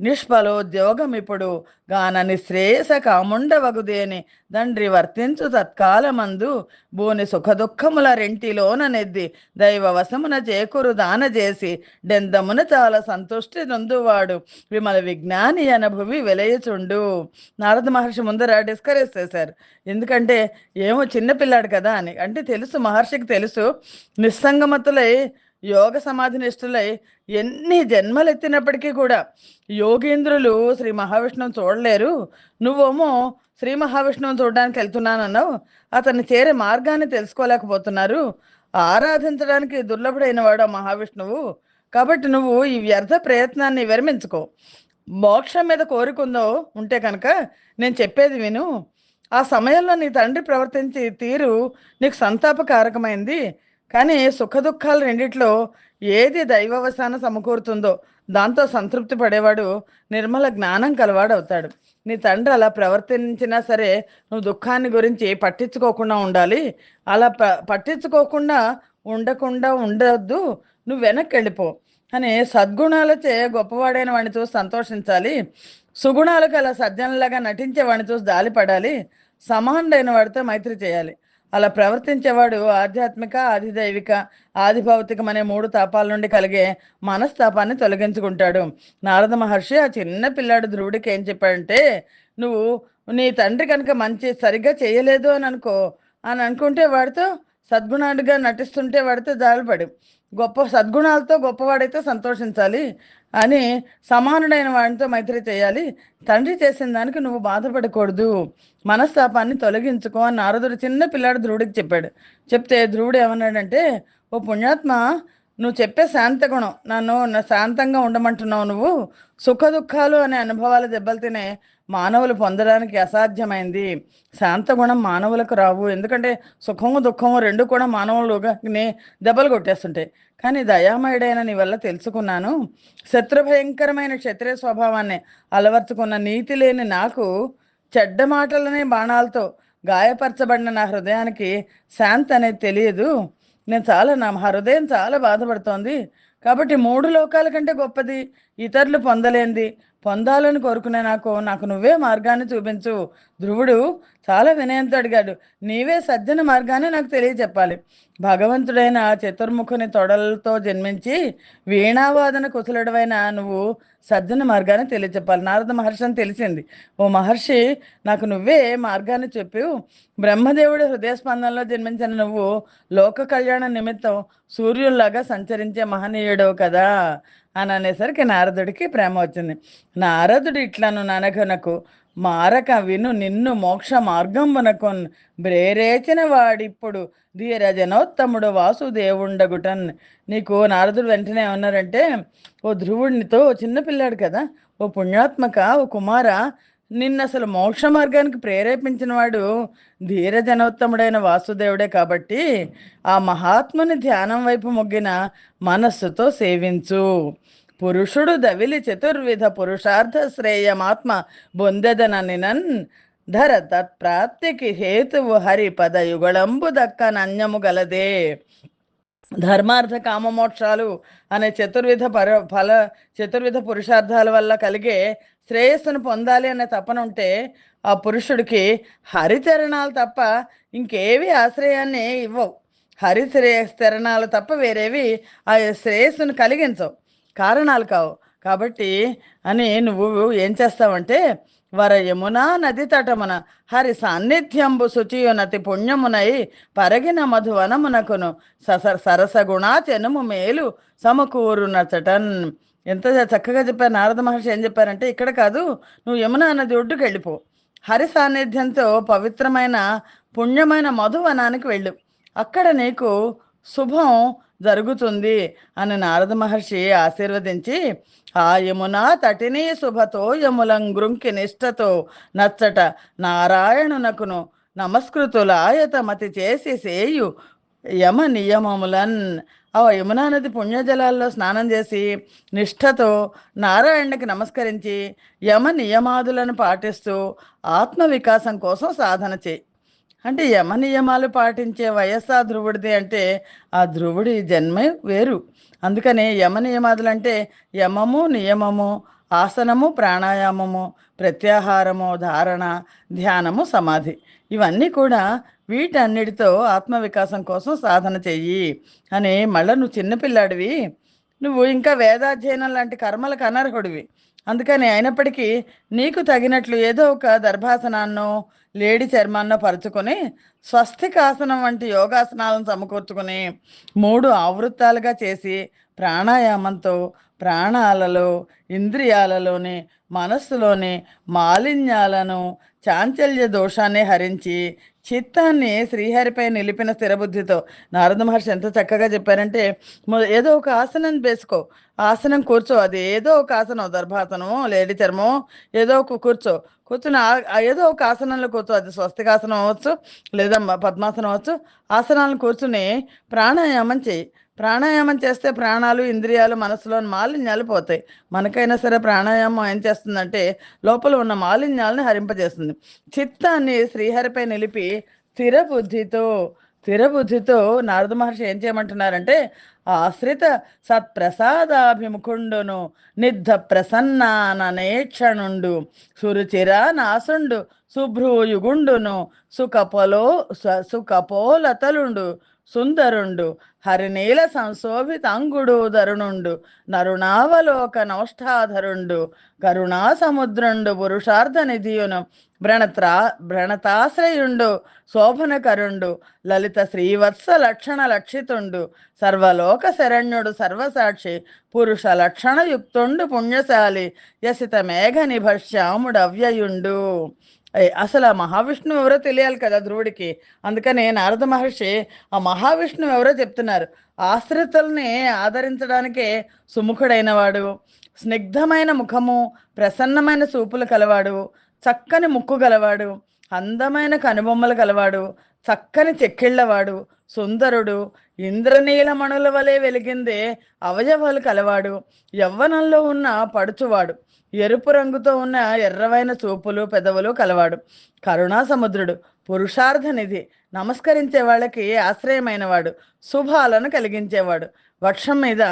నిష్ఫలోద్యోగమిప్పుడు గాన నిశ్రేయస కాముండవగుదేని దండ్రి వర్తించు తత్కాలమందు భూని సుఖదుఖముల రెంటిలోన నెద్ది దైవ వశమున చేకూరు దాన చేసి డెందమున చాలా సంతుష్టి నొందువాడు విమల విజ్ఞాని అనుభవి వెలయచుండు. నారద మహర్షి ముందర డిస్కరేజ్ చేశారు. ఎందుకంటే ఏమో చిన్నపిల్లాడు కదా అని. అంటే తెలుసు, మహర్షికి తెలుసు నిస్సంగమతులై యోగ సమాధి నిష్ఠులై ఎన్ని జన్మలు ఎత్తినప్పటికీ కూడా యోగేంద్రులు శ్రీ మహావిష్ణువుని చూడలేరు. నువ్వేమో శ్రీ మహావిష్ణువుని చూడడానికి వెళ్తున్నానన్నావు, అతన్ని చేరే మార్గాన్ని తెలుసుకోలేకపోతున్నారు. ఆరాధించడానికి దుర్లభుడైన వాడు ఆ మహావిష్ణువు. కాబట్టి నువ్వు ఈ వ్యర్థ ప్రయత్నాన్ని విరమించుకో. మోక్షం మీద కోరికుందో ఉంటే కనుక నేను చెప్పేది విను. ఆ సమయంలో నీ తండ్రి ప్రవర్తించే తీరు నీకు సంతాపకారకమైంది. కానీ సుఖదుఖాలు రెండిట్లో ఏది దైవవశాన సమకూరుతుందో దాంతో సంతృప్తి పడేవాడు నిర్మల జ్ఞానం కలవాడు అవుతాడు. నీ తండ్రి అలా ప్రవర్తించినా సరే నువ్వు దుఃఖాన్ని గురించి పట్టించుకోకుండా ఉండాలి. అలా పట్టించుకోకుండా ఉండొద్దు. నువ్వు వెనక్కి వెళ్ళిపో అని సద్గుణాలచే గొప్పవాడైన వాడిని చూసి సంతోషించాలి. సుగుణాలకు అలా సజ్జనలాగా నటించే వాడిని చూసి జాలిపడాలి. సమానుడైన వాడితో మైత్రి చేయాలి. అలా ప్రవర్తించేవాడు ఆధ్యాత్మిక, ఆదిదైవిక, ఆదిభౌతికం అనే మూడు తాపాల నుండి కలిగే మనస్తాపాన్ని తొలగించుకుంటాడు. నారద మహర్షి ఆ చిన్న పిల్లాడు ధ్రువుడికి ఏం చెప్పాడంటే, నువ్వు నీ తండ్రి కనుక మంచి సరిగ్గా చేయలేదు అని అనుకుంటే వాడితో సద్గుణాలుగా నటిస్తుంటే వాడితో జాలిపడు. గొప్ప సద్గుణాలతో గొప్పవాడైతే సంతోషించాలి అని సమానుడైన వాడితో మైత్రి చేయాలి. తండ్రి చేసిన దానికి నువ్వు బాధపడకూడదు, మనస్తాపాన్ని తొలగించుకో అని నారదుడు చిన్న పిల్లాడు ధ్రువుడికి చెప్పాడు. చెప్తే ధ్రువుడు ఏమన్నాడంటే, ఓ పుణ్యాత్మ, నువ్వు చెప్పే శాంత గుణం నన్ను శాంతంగా ఉండమంటున్నావు. నువ్వు సుఖ దుఃఖాలు అనే అనుభవాలు దెబ్బలు తినే మానవులు పొందడానికి అసాధ్యమైంది. శాంతగుణం మానవులకు రావు. ఎందుకంటే సుఖము దుఃఖము రెండు కూడా మానవులుగా దెబ్బలు కొట్టేస్తుంటాయి. కానీ దయామయుడైన నీ వల్ల తెలుసుకున్నాను, శత్రుభయంకరమైన క్షత్రియ స్వభావాన్ని అలవర్చుకున్న నీతి లేని నాకు చెడ్డ మాటలనే బాణాలతో గాయపరచబడిన నా హృదయానికి శాంతి అనేది తెలియదు. నా హృదయం చాలా బాధపడుతోంది. కాబట్టి మూడు లోకాల కంటే గొప్పది, ఇతరులు పొందలేంది, పొందాలని కోరుకునే నాకు నువ్వే మార్గాన్ని చూపించు. ధ్రువుడు చాలా వినయంతో అడిగాడు, నీవే సజ్జన మార్గాన్ని నాకు తెలియచెప్పాలి. భగవంతుడైన చతుర్ముఖుని తొడలతో జన్మించి వీణావాదన కుశలుడవైన నువ్వు సజ్జన మార్గాన్ని తెలియచెప్పాలి. నారద మహర్షి అని తెలిసింది. ఓ మహర్షి, నాకు నువ్వే మార్గాన్ని చెప్పు. బ్రహ్మదేవుడి హృదయ స్పందనలో జన్మించిన నువ్వు లోక కళ్యాణ నిమిత్తం సూర్యుల్లాగా సంచరించే మహనీయుడవు కదా అని అనేసరికి నారదుడికి ప్రేమ వచ్చింది. నారదుడు ఇట్లను ననగనకు మారక విను నిన్ను మోక్ష మార్గంబునకు బ్రేరేచిన వాడిప్పుడు ధీరజనోత్తముడు వాసుదేవుండగుటన్. నీకు నారదుడు వెంటనే ఏమన్నారంటే, ఓ ధ్రువుడినితో చిన్నపిల్లాడు కదా, ఓ పుణ్యాత్మక, ఓ కుమార, నిన్ను అసలు మోక్ష మార్గానికి ప్రేరేపించిన వాడు ధీరజనోత్తముడైన వాసుదేవుడే. కాబట్టి ఆ మహాత్ముని ధ్యానం వైపు మొగ్గిన మనస్సుతో సేవించు. పురుషుడు దవిలి చతుర్విధ పురుషార్థ శ్రేయమాత్మ బొందెదననినన్ ధర తత్ప్రాప్తికి హేతువు హరి పద యుగళంబు దక్కనన్యము గలదే. ధర్మార్థ కామమోక్షాలు అనే చతుర్విధ పురుషార్థాల వల్ల కలిగే శ్రేయస్సును పొందాలి అనే తపన ఉంటే ఆ పురుషుడికి హరిచరణాలు తప్ప ఇంకేవి ఆశ్రయాన్ని ఇవ్వవు. హరిచరణాలు తప్ప వేరేవి ఆ శ్రేయస్సును కలిగించవు, కారణాలు కావు. కాబట్టి అని నువ్వు ఏం చేస్తావంటే, వర యమునా నది తటమున హరి సాన్నిధ్యంబు శుచియునతి పుణ్యమునై పరగిన మధువనమునకును సరస గుణా చెనుము మేలు సమకూరునచటన్. ఎంత చక్కగా చెప్పారు నారద మహర్షి. ఏం చెప్పారంటే, ఇక్కడ కాదు, నువ్వు యమునా నది ఒడ్డుకు వెళ్ళిపో, హరి సాన్నిధ్యంతో పవిత్రమైన పుణ్యమైన మధువనానికి వెళ్ళు, అక్కడ నీకు శుభం జరుగుతుంది అని నారద మహర్షి ఆశీర్వదించి, ఆ యమునా తటినీ శుభతో యములంగృంకి నిష్టతో నచ్చట నారాయణునకును నమస్కృతులాయత మతి చేసి సేయు యమ నియమములన్. ఆ యమునా నది పుణ్యజలాల్లో స్నానం చేసి నిష్ఠతో నారాయణకి నమస్కరించి యమ నియమాదులను పాటిస్తూ ఆత్మ వికాసం కోసం సాధన చేయి. అంటే యమ నియమాలు పాటించే వయస్సు ఆ ధ్రువుడిది అంటే ఆ ధ్రువుడి జన్మే వేరు. అందుకని యమ నియమాదులు అంటే యమము నియమము, ఆసనము ప్రాణాయామము, ప్రత్యాహారము ధారణ, ధ్యానము సమాధి, ఇవన్నీ కూడా వీటన్నిటితో ఆత్మవికాసం కోసం సాధన చెయ్యి అని. మళ్ళీ నువ్వు చిన్నపిల్లాడివి, నువ్వు ఇంకా వేదాధ్యయనం లాంటి కర్మలకు అనర్హుడివి. అందుకని అయినప్పటికీ నీకు తగినట్లు ఏదో ఒక దర్భాసనాన్నో లేడి చర్మాన్నో పరుచుకొని స్వస్తికాసనం వంటి యోగాసనాలను సమకూర్చుకుని 3 ఆవృత్తాలుగా చేసి ప్రాణాయామంతో ప్రాణాలలో ఇంద్రియాలలోని మనస్సులోని మాలిన్యాలను చాంచల్య దోషాన్ని హరించి చిత్తాన్ని శ్రీహరిపై నిలిపిన స్థిరబుద్ధితో. నారద మహర్షి ఎంత చక్కగా చెప్పారంటే, ఏదో ఒక ఆసనం వేసుకో, ఆసనం కూర్చో, అది ఏదో ఒక ఆసనం, దర్భాసనమో లేడి చర్మో ఏదో ఒక కూర్చుని ఏదో ఒక ఆసనంలో కూర్చో, అది స్వస్తికాసనం అవ్వచ్చు లేదా పద్మాసనం అవ్వచ్చు. ఆసనాలను కూర్చుని ప్రాణాయామం చేయి. ప్రాణాయామం చేస్తే ప్రాణాలు ఇంద్రియాలు మనసులోని మాలిన్యాలు పోతాయి. మనకైనా సరే ప్రాణాయామం ఏం చేస్తుందంటే లోపల ఉన్న మాలిన్యాలను హరింపజేస్తుంది. చిత్తాన్ని శ్రీహరిపై నిలిపి స్థిరబుద్ధితో నారద మహర్షి ఏం చేయమంటున్నారంటే, ఆశ్రిత సత్ప్రసాదాభిముఖుండును నిద్ధ ప్రసన్నాననేక్షణుండు సురుచిరా నాసుండు శుభ్రూయుగుండును సుకపోలతలుండు సుందరుండు హరినీల సంశోభితాంగుడు ధరుణుండు నరుణావలోక నౌష్ఠాధరుండు కరుణా సముద్రుండు పురుషార్థ నిధియును భ్రణతాశ్రయుండు శోభనకరుండు లలిత శ్రీవత్స లక్షణ లక్షితుండు సర్వలోక శరణ్యుడు సర్వసాక్షి పురుష లక్షణయుక్తుండు పుణ్యశాలి యసిత మేఘ నిభశ్యాముడు అవ్యయుండు. అసలు ఆ మహావిష్ణువు ఎవరో తెలియాలి కదా ధ్రువుడికి. అందుకని నారద మహర్షి ఆ మహావిష్ణువు ఎవరో చెప్తున్నారు. ఆశ్రితుల్ని ఆదరించడానికే సుముఖుడైన వాడు, స్నిగ్ధమైన ముఖము, ప్రసన్నమైన చూపులు కలవాడు, చక్కని ముక్కు గలవాడు, అందమైన కనుబొమ్మలు కలవాడు, చక్కని చెక్కిళ్ళవాడు, సుందరుడు, ఇంద్రనీలమణుల వలె వెలిగిందే అవయవాలు కలవాడు, యవ్వనంలో ఉన్న పడుచువాడు, ఎరుపు రంగుతో ఉన్న ఎర్రవైన చూపులు పెదవులు కలవాడు, కరుణా సముద్రుడు, పురుషార్థ నిధి, నమస్కరించే వాళ్ళకి ఆశ్రయమైన వాడు, శుభాలను కలిగించేవాడు, వక్షం మీద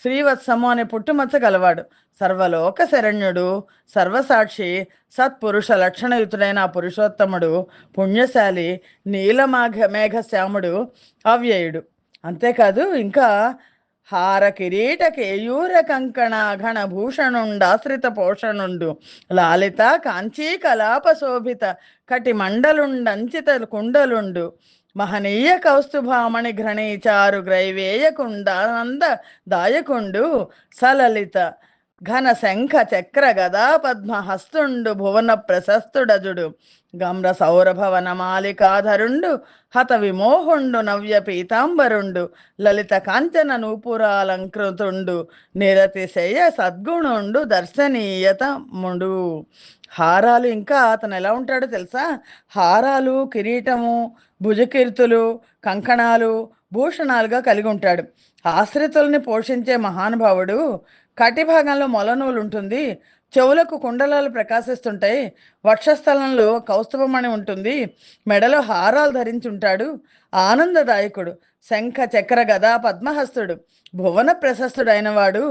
శ్రీవత్సము అనే పుట్టుమచ్చ గలవాడు, సర్వలోక శరణ్యుడు, సర్వసాక్షి, సత్పురుష లక్షణయుతుడైన పురుషోత్తముడు, పుణ్యశాలి, మేఘశ్యాముడు, అవ్యయుడు. అంతేకాదు ఇంకా హార కిరీట కేయూర కంకణ ఘన భూషణుండాశ్రిత పోషణుండు లాలిత కాంచీ కలాప శోభిత కటి మండలుండంచిత కుండలుండు మహనీయ కౌస్తుభామణి ఘ్రణీచారు గ్రైవేయకుండానంద దాయకుండు సలలిత ఘన శంఖ చక్ర గదా పద్మ హస్తుండు భువన ప్రశస్తుడజుడు గమ్ర సౌరభవన మాలికాధరుండు హత విమోహుండు నవ్య పీతాంబరుండు లలిత కాంచన నూపురాలంకృతుండు నిరతిశయ సద్గుణుండు దర్శనీయతముడు. హారాలు, ఇంకా అతను ఎలా ఉంటాడో తెలుసా? హారాలు, కిరీటము, భుజకీర్తులు, కంకణాలు, భూషణాలుగా కలిగి ఉంటాడు. ఆశ్రితుల్ని పోషించే మహానుభావుడు. కటి భాగంలో మొలనూలు ఉంటుంది, చెవులకు కుండలాలు ప్రకాశిస్తుంటాయి, వక్షస్థలంలో కౌస్తుభమణి ఉంటుంది, మెడలో హారాలు ధరించుంటాడు, ఆనందదాయకుడు, శంఖ చక్ర గదా పద్మహస్తుడు, భువన ప్రశస్తుడైన వాడు,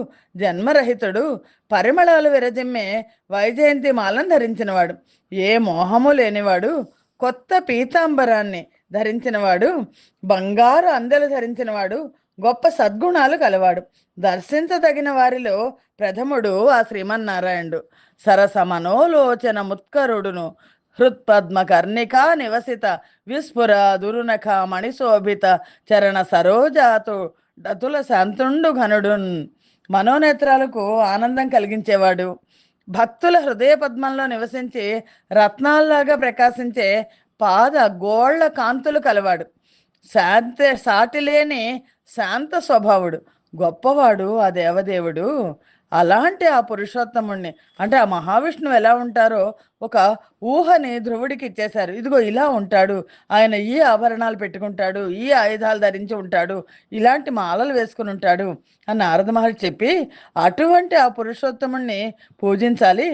జన్మరహితుడు, పరిమళాలు విరజిమ్మే వైజయంతి మాలను ధరించినవాడు, ఏ మోహము లేనివాడు, కొత్త పీతాంబరాన్ని ధరించినవాడు, బంగారు అందెలు ధరించినవాడు, గొప్ప సద్గుణాలు కలవాడు. దర్శించదగిన వారిలో ప్రథముడు ఆ శ్రీమన్నారాయణుడు. సరస మనోలోచన ముత్కరుడును, హృత్పద్మ కర్ణికా నివసిత విస్ఫుర దురునఖ మణిశోభిత చరణ సరోజాతు డతుల శాంతుండు ఘనుడున్. మనోనేత్రాలకు ఆనందం కలిగించేవాడు. భక్తుల హృదయ పద్మంలో నివసించి రత్నాల్లాగా ప్రకాశించే పాద గోళ్ల కాంతులు కలవాడు. సాటిలేని శాంత స్వభావుడు, గొప్పవాడు ఆ దేవదేవుడు. అలాంటి ఆ పురుషోత్తముణ్ణి, అంటే ఆ మహావిష్ణువు ఎలా ఉంటారో ఒక ఊహని ధ్రువుడికి ఇచ్చేశారు. ఇదిగో ఇలా ఉంటాడు ఆయన, ఈ ఆభరణాలు పెట్టుకుంటాడు, ఈ ఆయుధాలు ధరించి ఉంటాడు, ఇలాంటి మాలలు వేసుకుని ఉంటాడు అని నారద మహర్షి చెప్పి, అటువంటి ఆ పురుషోత్తముణ్ణి పూజించాలి.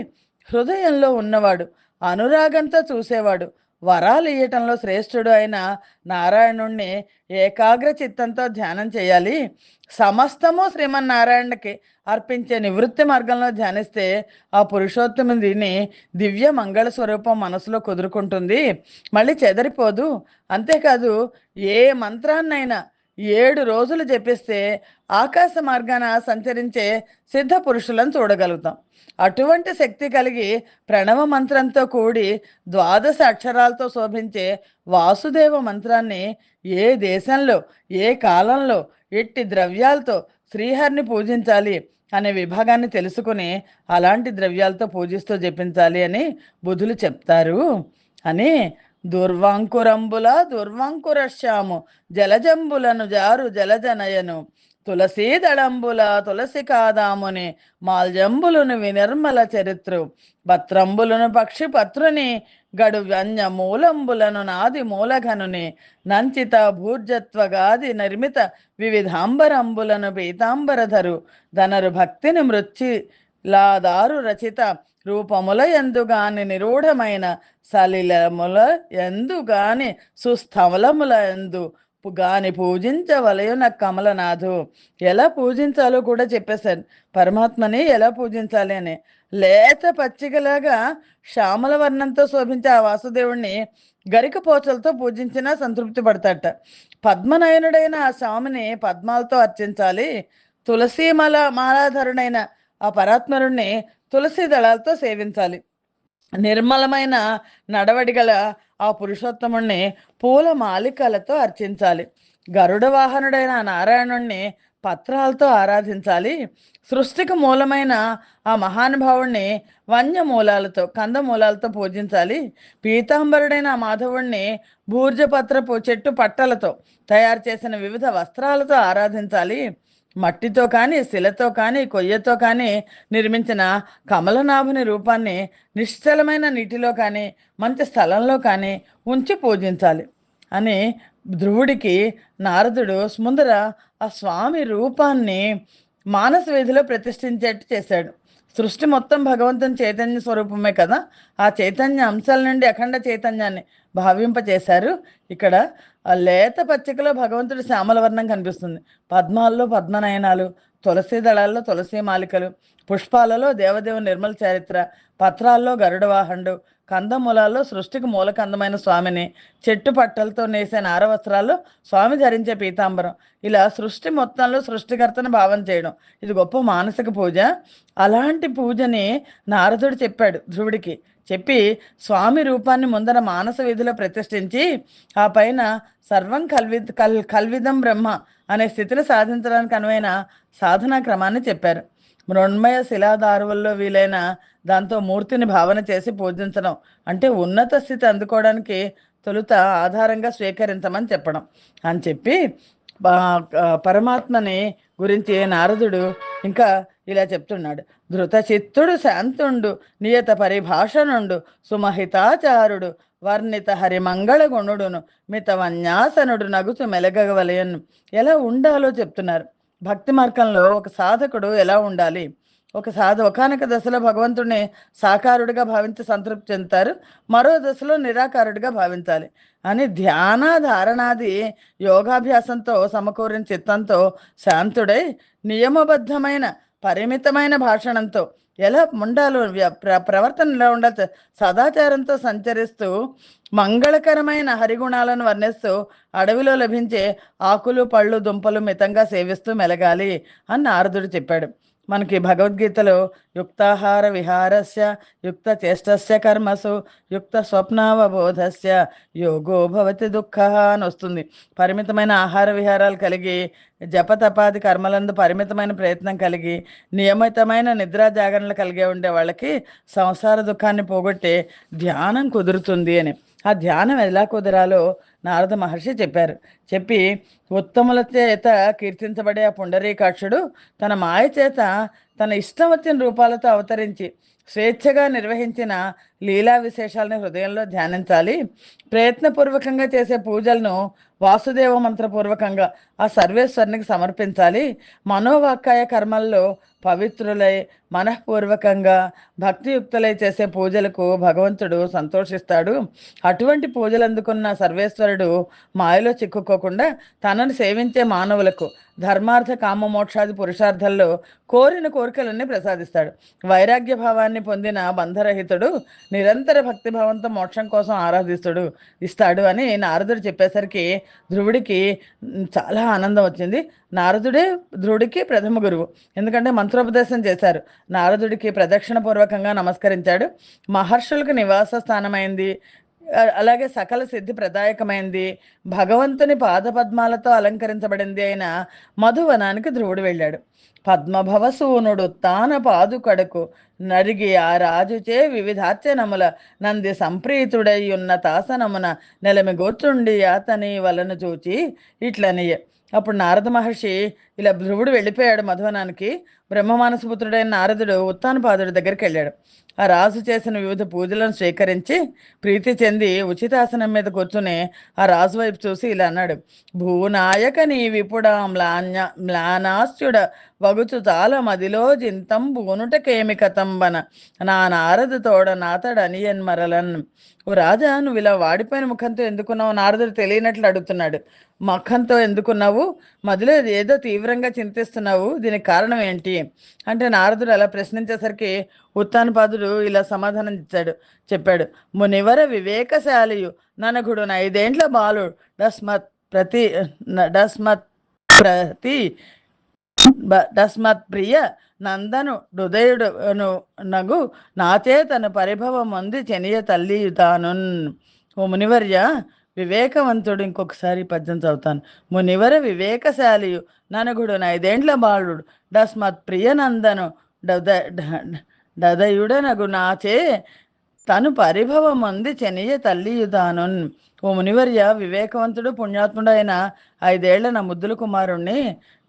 హృదయంలో ఉన్నవాడు, అనురాగంతో చూసేవాడు, వరాలు ఇయ్యటంలో శ్రేష్ఠుడు అయిన నారాయణుణ్ణి ఏకాగ్ర చిత్తంతో ధ్యానం చేయాలి. సమస్తము శ్రీమన్నారాయణకి అర్పించే నివృత్తి మార్గంలో ధ్యానిస్తే ఆ పురుషోత్తముడిని దివ్య మంగళ స్వరూపం మనసులో కుదురుకుంటుంది, మళ్ళీ చెదరిపోదు. అంతేకాదు, ఏ మంత్రాన్నైనా 7 రోజులు జపిస్తే ఆకాశ మార్గాన సంచరించే సిద్ధ పురుషులను చూడగలుగుతాం. అటువంటి శక్తి కలిగి ప్రణవ మంత్రంతో కూడి 12 అక్షరాలతో శోభించే వాసుదేవ మంత్రాన్ని ఏ దేశంలో, ఏ కాలంలో, ఎట్టి ద్రవ్యాలతో శ్రీహరిని పూజించాలి అనే విభాగాన్ని తెలుసుకుని అలాంటి ద్రవ్యాలతో పూజిస్తూ జపించాలి అని బుధులు చెప్తారు అని. దుర్వాంకురంబుల దుర్వాంకురశ్యాము జలజంబులను జారు జలజనయను తులసీదళంబుల తులసి కాదాముని మాల్జంబులను వినిర్మల చరిత్రు పత్రంబులను పక్షి పత్రుని గడు వ్యంజ మూలంబులను నాది మూలఘనుని నంచిత భూర్జత్వగాది నిర్మిత వివిధాంబరంబులను పీతాంబరధరు ధనరు భక్తిని మృచ్చి లాదారు రచిత రూపముల ఎందుగాని నిరూఢమైన సలిలముల ఎందుగాని సుస్థమలముల ఎందు గాని పూజించవలయున కమలనాథు. ఎలా పూజించాలో కూడా చెప్పేశారు. పరమాత్మని ఎలా పూజించాలి అని. లేత పచ్చికలాగా శ్యామల వర్ణంతో శోభించే ఆ వాసుదేవుణ్ణి గరిక పోచలతో పూజించినా సంతృప్తి పడతాట. పద్మనయనుడైన ఆ స్వామిని పద్మాలతో అర్చించాలి. తులసి మాలాధరుడైన ఆ పరాత్మరుణ్ణి తులసి దళాలతో సేవించాలి. నిర్మలమైన నడవడిగల ఆ పురుషోత్తముణ్ణి పూల మాలికలతో అర్చించాలి. గరుడ వాహనుడైన నారాయణుణ్ణి పత్రాలతో ఆరాధించాలి. సృష్టికి మూలమైన ఆ మహానుభావుణ్ణి వన్యమూలాలతో, కందమూలాలతో పూజించాలి. పీతాంబరుడైన ఆ మాధవుణ్ణి భూర్జపత్రపు చెట్టు పట్టలతో తయారు చేసిన వివిధ వస్త్రాలతో ఆరాధించాలి. మట్టితో కానీ, శిలతో కానీ, కొయ్యతో కానీ నిర్మించిన కమలనాభుని రూపాన్ని నిశ్చలమైన నీటిలో కానీ, మంచి స్థలంలో కానీ ఉంచి పూజించాలి అని ధ్రువుడికి నారదుడు ముందర ఆ స్వామి రూపాన్ని మానస వీధిలో ప్రతిష్ఠించేట్టు చేశాడు. సృష్టి మొత్తం భగవంతుని చైతన్య స్వరూపమే కదా. ఆ చైతన్య అంశాల నుండి అఖండ చైతన్యాన్ని భావింపచేశారు. ఇక్కడ ఆ లేత పచ్చికలో భగవంతుడి శ్యామల వర్ణం కనిపిస్తుంది. పద్మాల్లో పద్మనయనాలు, తులసి దళాల్లో తులసి మాలికలు, పుష్పాలలో దేవదేవుని నిర్మల చరిత్ర, పత్రాల్లో గరుడవాహనుడు, కందమూలాల్లో సృష్టికి మూలకందమైన స్వామిని, చెట్టు పట్టలతో నేసే నారవస్త్రాల్లో స్వామి ధరించే పీతాంబరం, ఇలా సృష్టి మొత్తంలో సృష్టికర్తను భావం చేయడం, ఇది గొప్ప మానసిక పూజ. అలాంటి పూజని నారదుడు చెప్పాడు ధ్రువుడికి. చెప్పి స్వామి రూపాన్ని ముందర మానస వీధిలో ప్రతిష్ఠించి ఆ పైన సర్వం కల్విదం బ్రహ్మ అనే స్థితిని సాధించడానికి అనువైన సాధనా క్రమాన్ని చెప్పారు. మృణ్మయ శిలాదారువుల్లో వీలైన దాంతో మూర్తిని భావన చేసి పూజించడం, అంటే ఉన్నత స్థితి అందుకోవడానికి తొలుత ఆధారంగా స్వీకరించమని చెప్పడం అని చెప్పి పరమాత్మని గురించి నారదుడు ఇంకా ఇలా చెప్తున్నాడు. ధృత చిత్తుడు శాంతుండు నియత పరిభాషణుండు సుమహితాచారుడు వర్ణిత హరిమంగళ గుణుడును మిత వన్యాసనుడు నగుతు మెలగవలయను. ఎలా ఉండాలో చెప్తున్నారు. భక్తి మార్గంలో ఒక సాధకుడు ఎలా ఉండాలి? ఒకనొక దశలో భగవంతుడిని సాకారుడిగా భావించి సంతృప్తి చెందుతారు, మరో దశలో నిరాకారుడిగా భావించాలి అని ధ్యాన ధారణాది యోగాభ్యాసంతో సమకూరిన చిత్తంతో శాంతుడై నియమబద్ధమైన పరిమితమైన భాషణంతో ఎలా ఉండాలో, ప్రవర్తన ఎలా ఉండాలి, సదాచారంతో సంచరిస్తూ మంగళకరమైన హరిగుణాలను వర్ణిస్తూ అడవిలో లభించే ఆకులు పళ్ళు దుంపలు మితంగా సేవిస్తూ మెలగాలి అని నారదుడు చెప్పాడు. మనకి భగవద్గీతలో యుక్తాహార విహారస్య యుక్త చేష్టస్య కర్మసు యుక్త స్వప్నావబోధస్య యోగో భవతి దుఃఖ అని వస్తుంది. పరిమితమైన ఆహార విహారాలు కలిగి జపతపాది కర్మలందు పరిమితమైన ప్రయత్నం కలిగి నియమితమైన నిద్రా జాగరణలు కలిగే ఉండే వాళ్ళకి సంసార దుఃఖాన్ని పోగొట్టే ధ్యానం కుదురుతుంది అని. ఆ ధ్యానం ఎలా కుదరాలో నారద మహర్షి చెప్పారు. చెప్పి ఉత్తముల చేత కీర్తించబడే ఆ పుండరీకాక్షుడు తన మాయ చేత తన ఇష్టం వచ్చిన రూపాలతో అవతరించి స్వేచ్ఛగా నిర్వహించిన లీలా విశేషాలని హృదయంలో ధ్యానించాలి. ప్రయత్నపూర్వకంగా చేసే పూజలను వాసుదేవ మంత్రపూర్వకంగా ఆ సర్వేశ్వరునికి సమర్పించాలి. మనోవాక్కాయ కర్మల్లో పవిత్రులై మనఃపూర్వకంగా భక్తియుక్తులై చేసే పూజలకు భగవంతుడు సంతోషిస్తాడు. అటువంటి పూజలు అందుకున్న సర్వేశ్వరుడు మాయలో చిక్కుకోకుండా తనను సేవించే మానవులకు ధర్మార్థ కామ మోక్షాది పురుషార్థాల్లో కోరిన కోరికలన్నీ ప్రసాదిస్తాడు. వైరాగ్య భావాన్ని పొందిన బంధరహితుడు నిరంతర భక్తిభావంతో మోక్షం కోసం ఇస్తాడు అని నారదుడు చెప్పేసరికి ధ్రువుడికి చాలా ఆనందం వచ్చింది. నారదుడే ధ్రువుడికి ప్రథమ గురువు, ఎందుకంటే మంత్రోపదేశం చేశారు. నారదుడికి ప్రదక్షిణ పూర్వకంగా నమస్కరించాడు. మహర్షులకు నివాస స్థానమైంది, అలాగే సకల సిద్ధి ప్రదాయకమైంది, భగవంతుని పాదపద్మాలతో అలంకరించబడింది అయిన మధువనానికి ధ్రువుడు వెళ్ళాడు. పద్మభవసూనుడు తాన పాదుకడకు నరిగి ఆ రాజుచే వివిధార్చనముల నంది సంప్రీతుడై ఉన్న తాసనమున నెలమి గోచుండి అతని వలను చూచి ఇట్లనియే. అప్పుడు నారద మహర్షి ఇలా ధ్రువుడు వెళ్ళిపోయాడు మధువనానికి. బ్రహ్మమానసపుత్రుడైన నారదుడు ఉత్తానపాదుడి దగ్గరికి వెళ్ళాడు. ఆ రాజు చేసిన వివిధ పూజలను స్వీకరించి ప్రీతి చెంది ఉచితాసనం మీద కూర్చుని ఆ రాజు వైపు చూసి ఇలా అన్నాడు: భూనాయక నీ విపుడ మ్లానాస్యుడ వగుచు చాలా మదిలో జింతం బూనుటకేమి కతంబన నా నారదు తోడ నాతడనియన్ మరలన్. ఓ రాజా, నువ్వు ఇలా వాడిపోయిన ముఖంతో ఎందుకున్నావు? నారదుడు తెలియనట్లు అడుగుతున్నాడు. ముఖంతో ఎందుకున్నావు? మదిలో ఏదో తీవ్రంగా చింతిస్తున్నావు, దీనికి కారణం ఏంటి అంటే నారదుడు అలా ప్రశ్నించేసరికి ఉత్తానపాదుడు ఇలా సమాధానం చెప్పాడు: మునివర వివేకశాలియు ననగుడు 5 బాలు డస్మత్ ప్రతి డస్మత్ ప్రియ నందను హృదయుడును నగు నాచేతను పరిభవం అంది చెనియ తల్లియుతాను. ఓ మునివర్య, వివేకవంతుడు, ఇంకొకసారి పద్యం చదువుతాను. మునివర వివేకశాలియు ననగుడు 5 బాలుడు డస్మత్ ప్రియనందను డదయుడనగు నాచే తను పరిభవమంది చెనియ తల్లియుతాను. ఓ మునివర్య, వివేకవంతుడు పుణ్యాత్ముడు అయిన 5 నా ముద్దుల కుమారుణ్ణి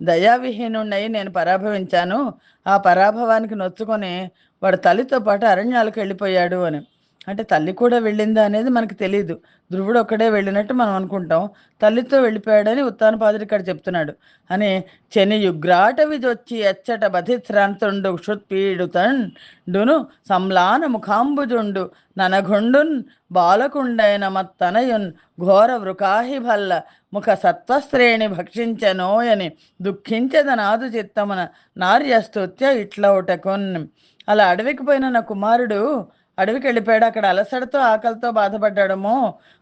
దయావిహీనుణ్ణి నేను పరాభవించాను. ఆ పరాభవానికి నొచ్చుకొని వాడు తల్లితో పాటు అరణ్యాలకు వెళ్ళిపోయాడు అని. అంటే తల్లి కూడా వెళ్ళిందా అనేది మనకు తెలియదు. ధ్రువుడు ఒక్కడే వెళ్ళినట్టు మనం అనుకుంటాం. తల్లితో వెళ్ళిపోయాడని ఉత్తానపాదుడు ఇక్కడ చెప్తున్నాడు అని. చెనియుగ్రాటవిజొచ్చి ఎచ్చట బధిశ్రాంతుండు క్షుత్పీడుతండును సంలాన ముఖాంబుజుండు ననఘుండున్ బాలకుండైన మత్తనయున్ ఘోర వృకాహి భల్ల ముఖ సత్వశ్రేణి భక్షించనోయని దుఃఖించదనాదు చిత్తమున నార్యస్తుత్య ఇట్లౌటకున్. అలా అడవికి పోయిన నా కుమారుడు అడవికి వెళ్ళిపోయాడు. అక్కడ అలసడతో ఆకలితో బాధపడ్డాడమో,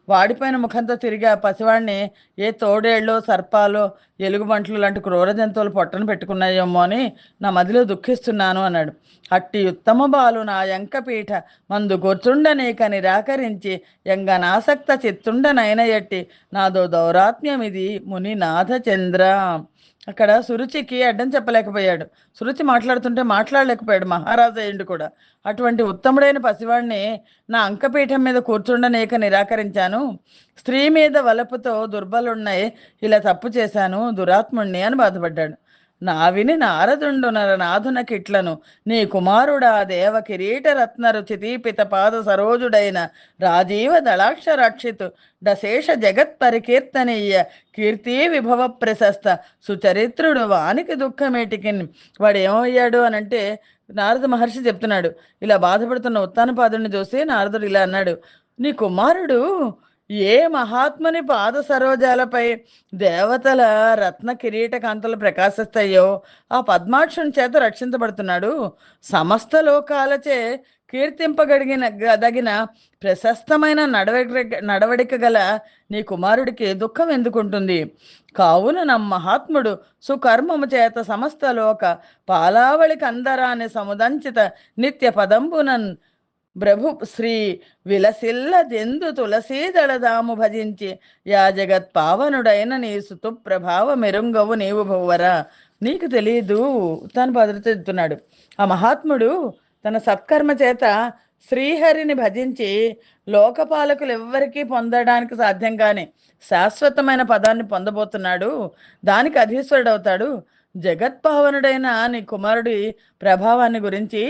వాడిపోయిన ముఖంతో తిరిగి ఆ పసివాడిని ఏ తోడేళ్ళు సర్పాలు ఎలుగుబంట్లు లాంటి క్రూర జంతువులు పొట్టను పెట్టుకున్నాయేమో అని నా మదిలో దుఃఖిస్తున్నాను అన్నాడు. అట్టి ఉత్తమ బాలు నా ఎంకపీఠ మందు కూర్చుండనీక నిరాకరించి ఎంగనాసక్త చిత్తుండనైన ఎట్టి నాదో దౌరాత్మ్యమిది ముని నాథ చంద్ర. అక్కడ సురుచికి అడ్డం చెప్పలేకపోయాడు. సురుచి మాట్లాడుతుంటే మాట్లాడలేకపోయాడు మహారాజయ్యుడు కూడా. అటువంటి ఉత్తముడైన పసివాడిని నా అంకపీఠం మీద కూర్చుండనేక నిరాకరించాను. స్త్రీ మీద వలపుతో దుర్బలున్నాయి, ఇలా తప్పు చేశాను, దురాత్ముణ్ణి అని బాధపడ్డాడు. నా విని నారదుండు నరనాథునకిట్లను నీ కుమారుడా దేవ కిరీట రత్న రుచితీపిత పాద సరోజుడైన రాజీవ దళాక్షరాక్షితు డశేష జగత్ పరికీర్తనీయ కీర్తి విభవ ప్రశస్త సుచరిత్రుడు వానికి దుఃఖమేటికి. వాడు ఏమయ్యాడు అనంటే నారద మహర్షి చెప్తున్నాడు. ఇలా బాధపడుతున్న ఉత్తానపాదుడిని చూసి నారదుడు ఇలా అన్నాడు: నీ కుమారుడు ఏ మహాత్ముని పాద సరోజాలపై దేవతల రత్న కిరీట కాంతలు ప్రకాశిస్తాయో ఆ పద్మాక్షుని చేత రక్షించబడుతున్నాడు. సమస్త లోకాలచే దగిన ప్రశస్తమైన నడవడిక గల నీ కుమారుడికి దుఃఖం ఎందుకుంటుంది? కావున మహాత్ముడు సుకర్మము చేత సమస్త లోక పాలావళి కందరాని సముదంచిత నిత్య పదంబునన్ ప్రభు శ్రీ విలసిల్ల జందు తులసీదళదాము భజించి యా జగత్ పావనుడైన నీ సుతు ప్రభావ మెరుంగవు నీవు భౌవరా. నీకు తెలీదు, తను భద్రతెత్తున్నాడు. ఆ మహాత్ముడు తన సత్కర్మ చేత శ్రీహరిని భజించి లోకపాలకులు ఎవ్వరికీ పొందడానికి సాధ్యం కాని శాశ్వతమైన పదాన్ని పొందబోతున్నాడు. దానికి అధీశ్వరుడవుతాడు. జగత్పావనుడైన నీ కుమారుడి ప్రభావాన్ని గురించి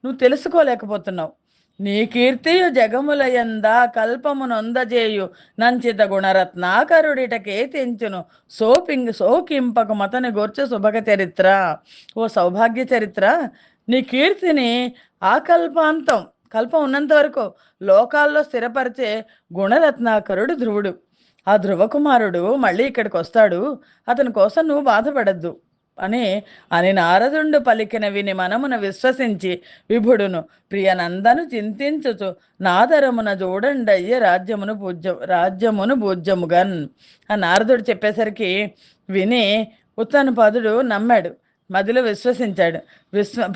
నువ్వు తెలుసుకోలేకపోతున్నావు. నీ కీర్తియు జగములయందా కల్పమునొందజేయు నంచిత గుణరత్నాకరుడిటకే తెంచును సోకింపకు మతని గొర్చు శుభక చరిత్ర. ఓ సౌభాగ్య చరిత్ర, నీ కీర్తిని ఆకల్పాంతం కల్పం ఉన్నంత వరకు లోకాల్లో స్థిరపరిచే గుణరత్నాకరుడు ధ్రువుడు. ఆ ధ్రువకుమారుడు మళ్ళీ ఇక్కడికి వస్తాడు. అతని కోసం నువ్వు బాధపడద్దు అని నారదుండు పలికిన విని మనమున విశ్వసించి విభుడును ప్రియనందను చింతించుచు నాదరమున చూడండయ్య రాజ్యమును పూజ్యముగన్. ఆ నారదుడు చెప్పేసరికి విని ఉత్తనపదుడు నమ్మాడు, మదిలో విశ్వసించాడు.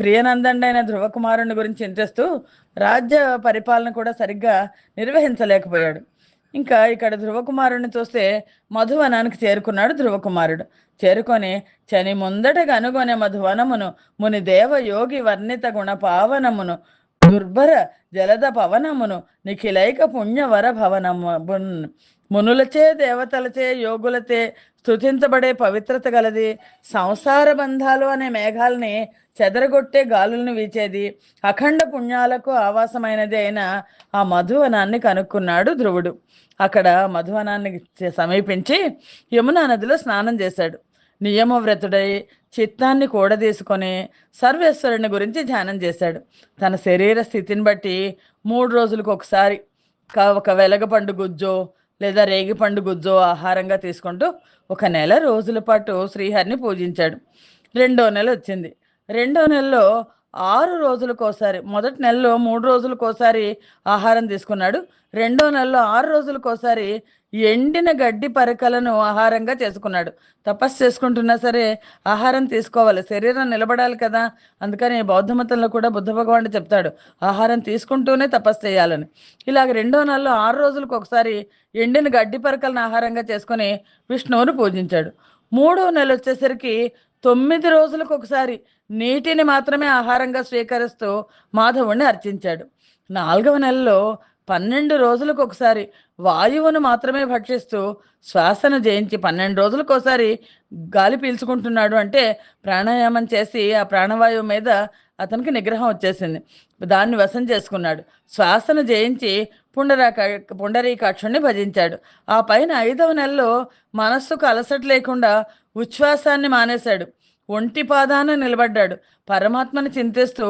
ప్రియనందండైన ధ్రువకుమారుని గురించి చింతిస్తూ రాజ్య పరిపాలన కూడా సరిగ్గా నిర్వహించలేకపోయాడు. ఇంకా ఇక్కడ ధ్రువకుమారుని చూస్తే మధువనానికి చేరుకున్నాడు. ధ్రువకుమారుడు చేరుకొని చని ముందట కనుగొనే మధువనమును ముని దేవ యోగి వర్ణిత గుణ పావనమును దుర్భర జలద పవనమును నిఖిలైక పుణ్యవర భవనము మునులచే దేవతలచే యోగులచే స్తుతించబడే పవిత్రత గలది. సంసార బంధాలు అనే మేఘాలని చెదరగొట్టే గాలులను వీచేది. అఖండ పుణ్యాలకు ఆవాసమైనది అయిన ఆ మధువనాన్ని కనుక్కున్నాడు ధ్రువుడు. అక్కడ మధువనాన్ని సమీపించి యమునా నదిలో స్నానం చేశాడు. నియమవ్రతుడై చిత్తాన్ని కూడదీసుకొని సర్వేశ్వరుని గురించి ధ్యానం చేశాడు. తన శరీర స్థితిని బట్టి 3 రోజులకు ఒకసారి ఒక వెలగపండు గుజ్జో లేదా రేగిపండు గుజ్జో ఆహారంగా తీసుకుంటూ 1 నెల రోజుల పాటు శ్రీహరిని పూజించాడు. 2వ నెల వచ్చింది. 2వ నెలలో 6 రోజులకోసారి, మొదటి నెలలో 3 రోజులకోసారి ఆహారం తీసుకున్నాడు. 2వ నెలలో 6 రోజులకోసారి ఎండిన గడ్డి పరకలను ఆహారంగా చేసుకున్నాడు. తపస్సు చేసుకుంటున్నా సరే ఆహారం తీసుకోవాలి, శరీరం నిలబడాలి కదా. అందుకని బౌద్ధ మతంలో కూడా బుద్ధ భగవానుడు చెప్తాడు, ఆహారం తీసుకుంటూనే తపస్సు చేయాలని. ఇలాగ 2వ నెలలో 6 రోజులకు ఒకసారి ఎండిన గడ్డి పరకలను ఆహారంగా చేసుకుని విష్ణువును పూజించాడు. 3వ నెల వచ్చేసరికి 9 రోజులకు ఒకసారి నీటిని మాత్రమే ఆహారంగా స్వీకరిస్తూ మాధవుణ్ణి అర్చించాడు. 4వ నెలలో 12 రోజులకు ఒకసారి వాయువును మాత్రమే భక్షిస్తూ శ్వాసను జయించి 12 రోజులకు ఒకసారి గాలి పీల్చుకుంటున్నాడు. అంటే ప్రాణాయామం చేసి ఆ ప్రాణవాయువు మీద అతనికి నిగ్రహం వచ్చేసింది. దాన్ని వశం చేసుకున్నాడు. శ్వాసను జయించి పుండరీకాక్షుణ్ణి భజించాడు. ఆ పైన 5వ నెలలో మనస్సుకు అలసట లేకుండా ఉచ్ఛ్వాసాన్ని మానేశాడు. ఒంటి పాదాన నిలబడ్డాడు. పరమాత్మని చింతిస్తూ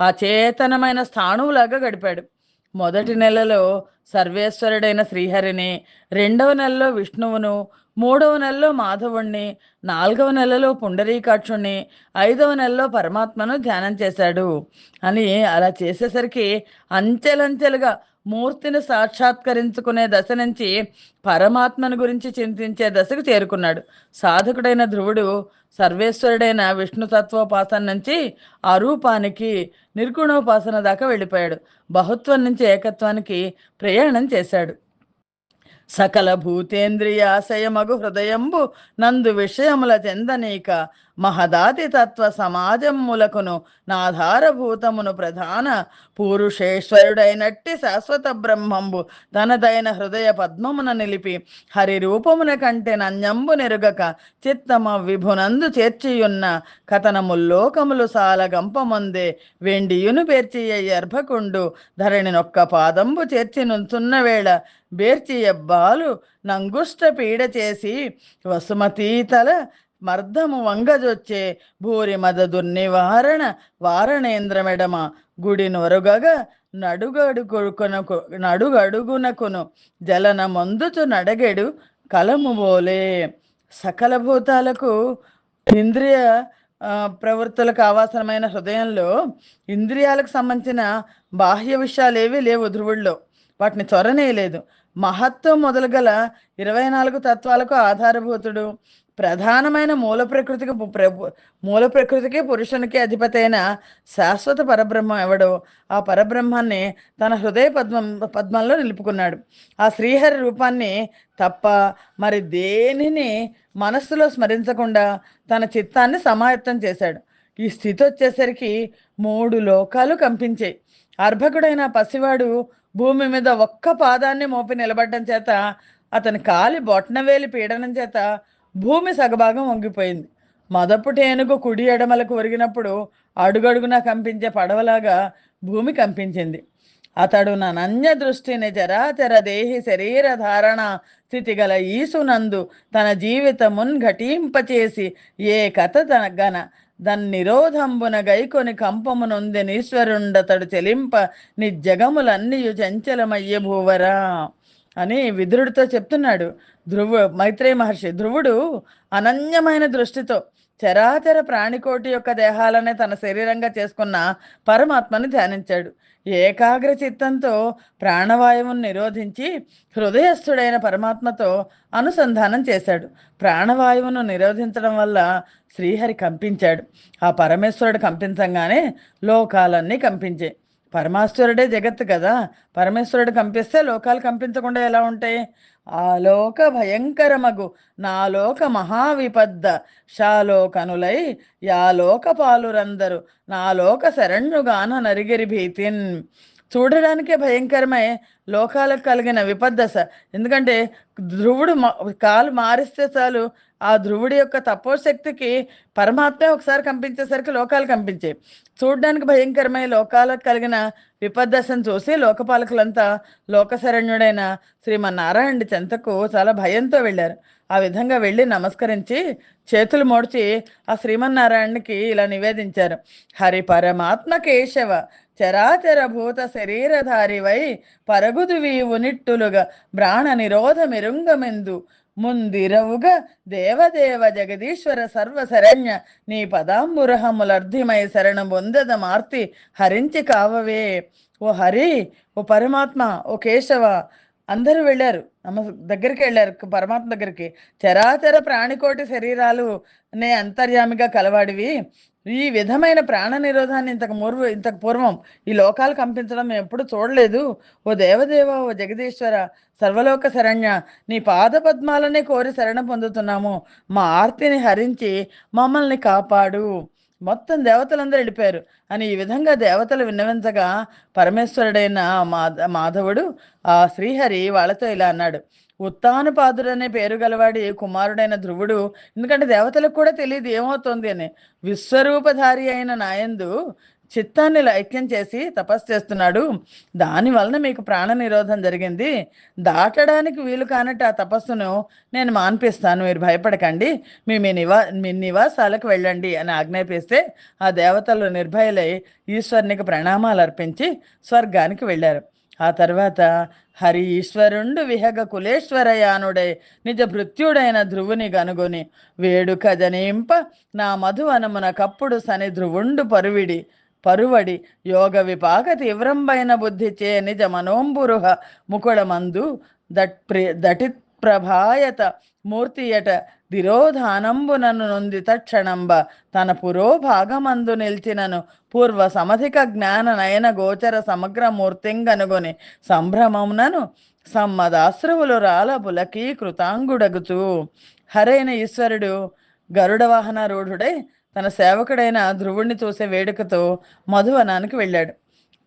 ఆ చేతనమైన స్థాణువులాగా గడిపాడు. మొదటి నెలలో సర్వేశ్వరుడైన శ్రీహరిని, 2వ నెలలో విష్ణువును, 3వ నెలలో మాధవుణ్ణి, 4వ నెలలో పుండరీకాక్షుణ్ణి, 5వ నెలలో పరమాత్మను ధ్యానం చేశాడు. అని అలా చేసేసరికి అంచెలంచెలుగా మూర్తిని సాక్షాత్కరించుకునే దశ నుంచి పరమాత్మను గురించి చింతించే దశకు చేరుకున్నాడు. సాధకుడైన ధ్రువుడు సర్వేశ్వరుడైన విష్ణుతత్వోపాసన నుంచి అరూపానికి నిర్గుణోపాసన దాకా వెళ్ళిపోయాడు. బహుత్వం నుంచి ఏకత్వానికి ప్రయాణం చేశాడు. సకల భూతేంద్రియాశయమగు హృదయంబు నందు విషయముల చెందనీక మహదాతి తత్వ సమాజములకును నాధారభూతమును ప్రధాన పూరుషేశ్వరుడైనట్టి శాశ్వత బ్రహ్మంబు తనదైన హృదయ పద్మమున నిలిపి హరి రూపమున కంటే నన్యంబు నెరుగక చిత్తమ విభునందు చేర్చియున్న కథనముల్లోకములు సాల గంపమందే వెండియును పేర్చియ ఎర్భకుండు ధరణి నొక్క పాదంబు చేర్చి నుంచున్న వేళ బేర్చియబ్బాలు నంగుష్ట పీడ చేసి వసుమతీతల మర్ధము వంగజొచ్చే భూరి మద దుర్నివారణ వారణేంద్రమెడమ గుడి నొరుగగా నడుగడుగునకు నడుగడుగునకును జలన మందుచు నడగెడు కలము బోలే. సకల భూతాలకు ఇంద్రియ ప్రవృత్తులకు ఆవాసనమైన హృదయంలో ఇంద్రియాలకు సంబంధించిన బాహ్య విషయాలు ఏవీ లేవు ధ్రువుల్లో. వాటిని చొరనేయలేదు. మహత్వం మొదలుగల 24 తత్వాలకు ఆధారభూతుడు, ప్రధానమైన మూల ప్రకృతికి పురుషునికి అధిపతి అయిన శాశ్వత పరబ్రహ్మం ఎవడో ఆ పరబ్రహ్మాన్ని తన హృదయ పద్మంలో నిలుపుకున్నాడు. ఆ శ్రీహరి రూపాన్ని తప్ప మరి దేనిని మనస్సులో స్మరించకుండా తన చిత్తాన్ని సమాయత్తం చేశాడు. ఈ స్థితి వచ్చేసరికి 3 లోకాలు కంపించాయి. అర్భకుడైన పసివాడు భూమి మీద ఒక్క పాదాన్ని మోపి నిలబడడం చేత, అతని కాలి బొట్నవేలి పీడనం చేత భూమి సగభాగం వంగిపోయింది. మదపుటి ఏనుగు కుడి ఎడమలకు ఒరిగినప్పుడు అడుగడుగున కంపించే పడవలాగా భూమి కంపించింది. అతడు నన్య దృష్టిని చరాచర దేహి శరీర ధారణ స్థితి గల ఈసునందు తన జీవితమున్ ఘటింపచేసి ఏ కథ గన దన్నిరోధంబున గైకొని కంపమునొందెనీశ్వరుండతడు చెలింప నిజగములన్నీయు చంచలమయ్య భూవరా అని విదురుడితో చెప్తున్నాడు మైత్రేయ మహర్షి. ధ్రువుడు అనన్యమైన దృష్టితో చరాచర ప్రాణికోటి యొక్క దేహాలనే తన శరీరంగా చేసుకున్న పరమాత్మని ధ్యానించాడు. ఏకాగ్ర చిత్తంతో ప్రాణవాయువును నిరోధించి హృదయస్థుడైన పరమాత్మతో అనుసంధానం చేశాడు. ప్రాణవాయువును నిరోధించడం వల్ల శ్రీహరి కంపించాడు. ఆ పరమేశ్వరుడు కంపించంగానే లోకాలన్నీ కంపించాయి. పరమేశ్వరుడే జగత్తు కదా, పరమేశ్వరుడు కంపిస్తే లోకాలు కంపించకుండా ఎలా ఉంటాయి? ఆలోక భయంకరమగు నాలోక మహావిపద్ద షాలోకనులై యాలోక పాలురందరు నాలోక శరణ్యుగాన నరిగిరి భీతిన్. చూడడానికే భయంకరమై లోకాలకు కలిగిన విపద్దశ. ఎందుకంటే ధ్రువుడు కాలు మారిస్తే చాలు ఆ ధ్రువుడి యొక్క తపోశక్తికి పరమాత్మే ఒకసారి కంపించేసరికి లోకాలు కంపించాయి. చూడ్డానికి భయంకరమై లోకాలకు కలిగిన విపద్దశను చూసి లోకపాలకులంతా లోకశరణ్యుడైన శ్రీమన్నారాయణుడి చెంతకు చాలా భయంతో వెళ్ళారు. ఆ విధంగా వెళ్ళి నమస్కరించి చేతులు మోడ్చి ఆ శ్రీమన్నారాయణునికి ఇలా నివేదించారు. హరి పరమాత్మ కేశవ చరాచర భూత శరీరధారివై పరుగుదువి ఉనిట్టులుగా బ్రాణ నిరోధ మిరుంగమెందు ముందిరవుగా దేవదేవ జగదీశ్వర సర్వశరణ్య నీ పదాంబురహములర్ధిమై శరణ బొందద మార్తి హరించి కావవే. ఓ హరి, ఓ పరమాత్మ, ఓ కేశవ అందరూ వెళ్ళారు, దగ్గరికి వెళ్ళారు పరమాత్మ దగ్గరికి. చరాచర ప్రాణికోటి శరీరాలు నే అంతర్యామిగా కలవాడివి. ఈ విధమైన ప్రాణ నిరోధాన్ని ఇంతకు పూర్వం ఈ లోకాలు కంపించడం మేము ఎప్పుడు చూడలేదు. ఓ దేవదేవ, ఓ జగదీశ్వర, సర్వలోక శరణ్య, నీ పాద పద్మాలనే కోరి శరణ పొందుతున్నాము. మా ఆర్తిని హరించి మమ్మల్ని కాపాడు. మొత్తం దేవతలందరూ వెళ్ళిపోయారు అని ఈ విధంగా దేవతలు విన్నవించగా పరమేశ్వరుడైన మాధవుడు ఆ శ్రీహరి వాళ్ళతో ఇలా అన్నాడు. ఉత్తానపాదుడనే పేరు గలవాడి కుమారుడైన ధ్రువుడు, ఎందుకంటే దేవతలకు కూడా తెలియదు ఏమవుతోంది అని, విశ్వరూపధారి అయిన నాయందు చిత్తాన్ని ఐక్యం చేసి తపస్సు చేస్తున్నాడు. దాని వలన మీకు ప్రాణ నిరోధం జరిగింది. దాటడానికి వీలు కానట్టు ఆ తపస్సును నేను మాన్పిస్తాను, మీరు భయపడకండి, మీ నివాసాలకు వెళ్ళండి అని ఆజ్ఞాపిస్తే ఆ దేవతలు నిర్భయలై ఈశ్వరునికి ప్రణామాలు అర్పించి స్వర్గానికి వెళ్ళారు. ఆ తర్వాత హరి ఈశ్వరుండు విహగ కులేశ్వరయానుడై నిజ భృత్యుడైన ధ్రువుని గనుగొని వేడుక జనింప నా మధువనమున కప్పుడు సని ధ్రువుండు పరువడి యోగ విపాక తీవ్రంబైన బుద్ధిచే నిజ మనోంబురుహ ముకుళమందు దటిత్ ప్రభాయత మూర్తియట దిరోధానంబునను నొంది తక్షణంబ తన పురోభాగమందు నిల్చినను పూర్వ సమధిక జ్ఞాన నయన గోచర సమగ్ర మూర్తింగనుగొని సంభ్రమమునను సమ్మదాశ్రువులు రాల పులకీ కృతాంగుడగుచు. హరైన ఈశ్వరుడు గరుడ వాహనారూఢుడై తన సేవకుడైన ధ్రువుణ్ణి చూసే వేడుకతో మధువనానికి వెళ్ళాడు.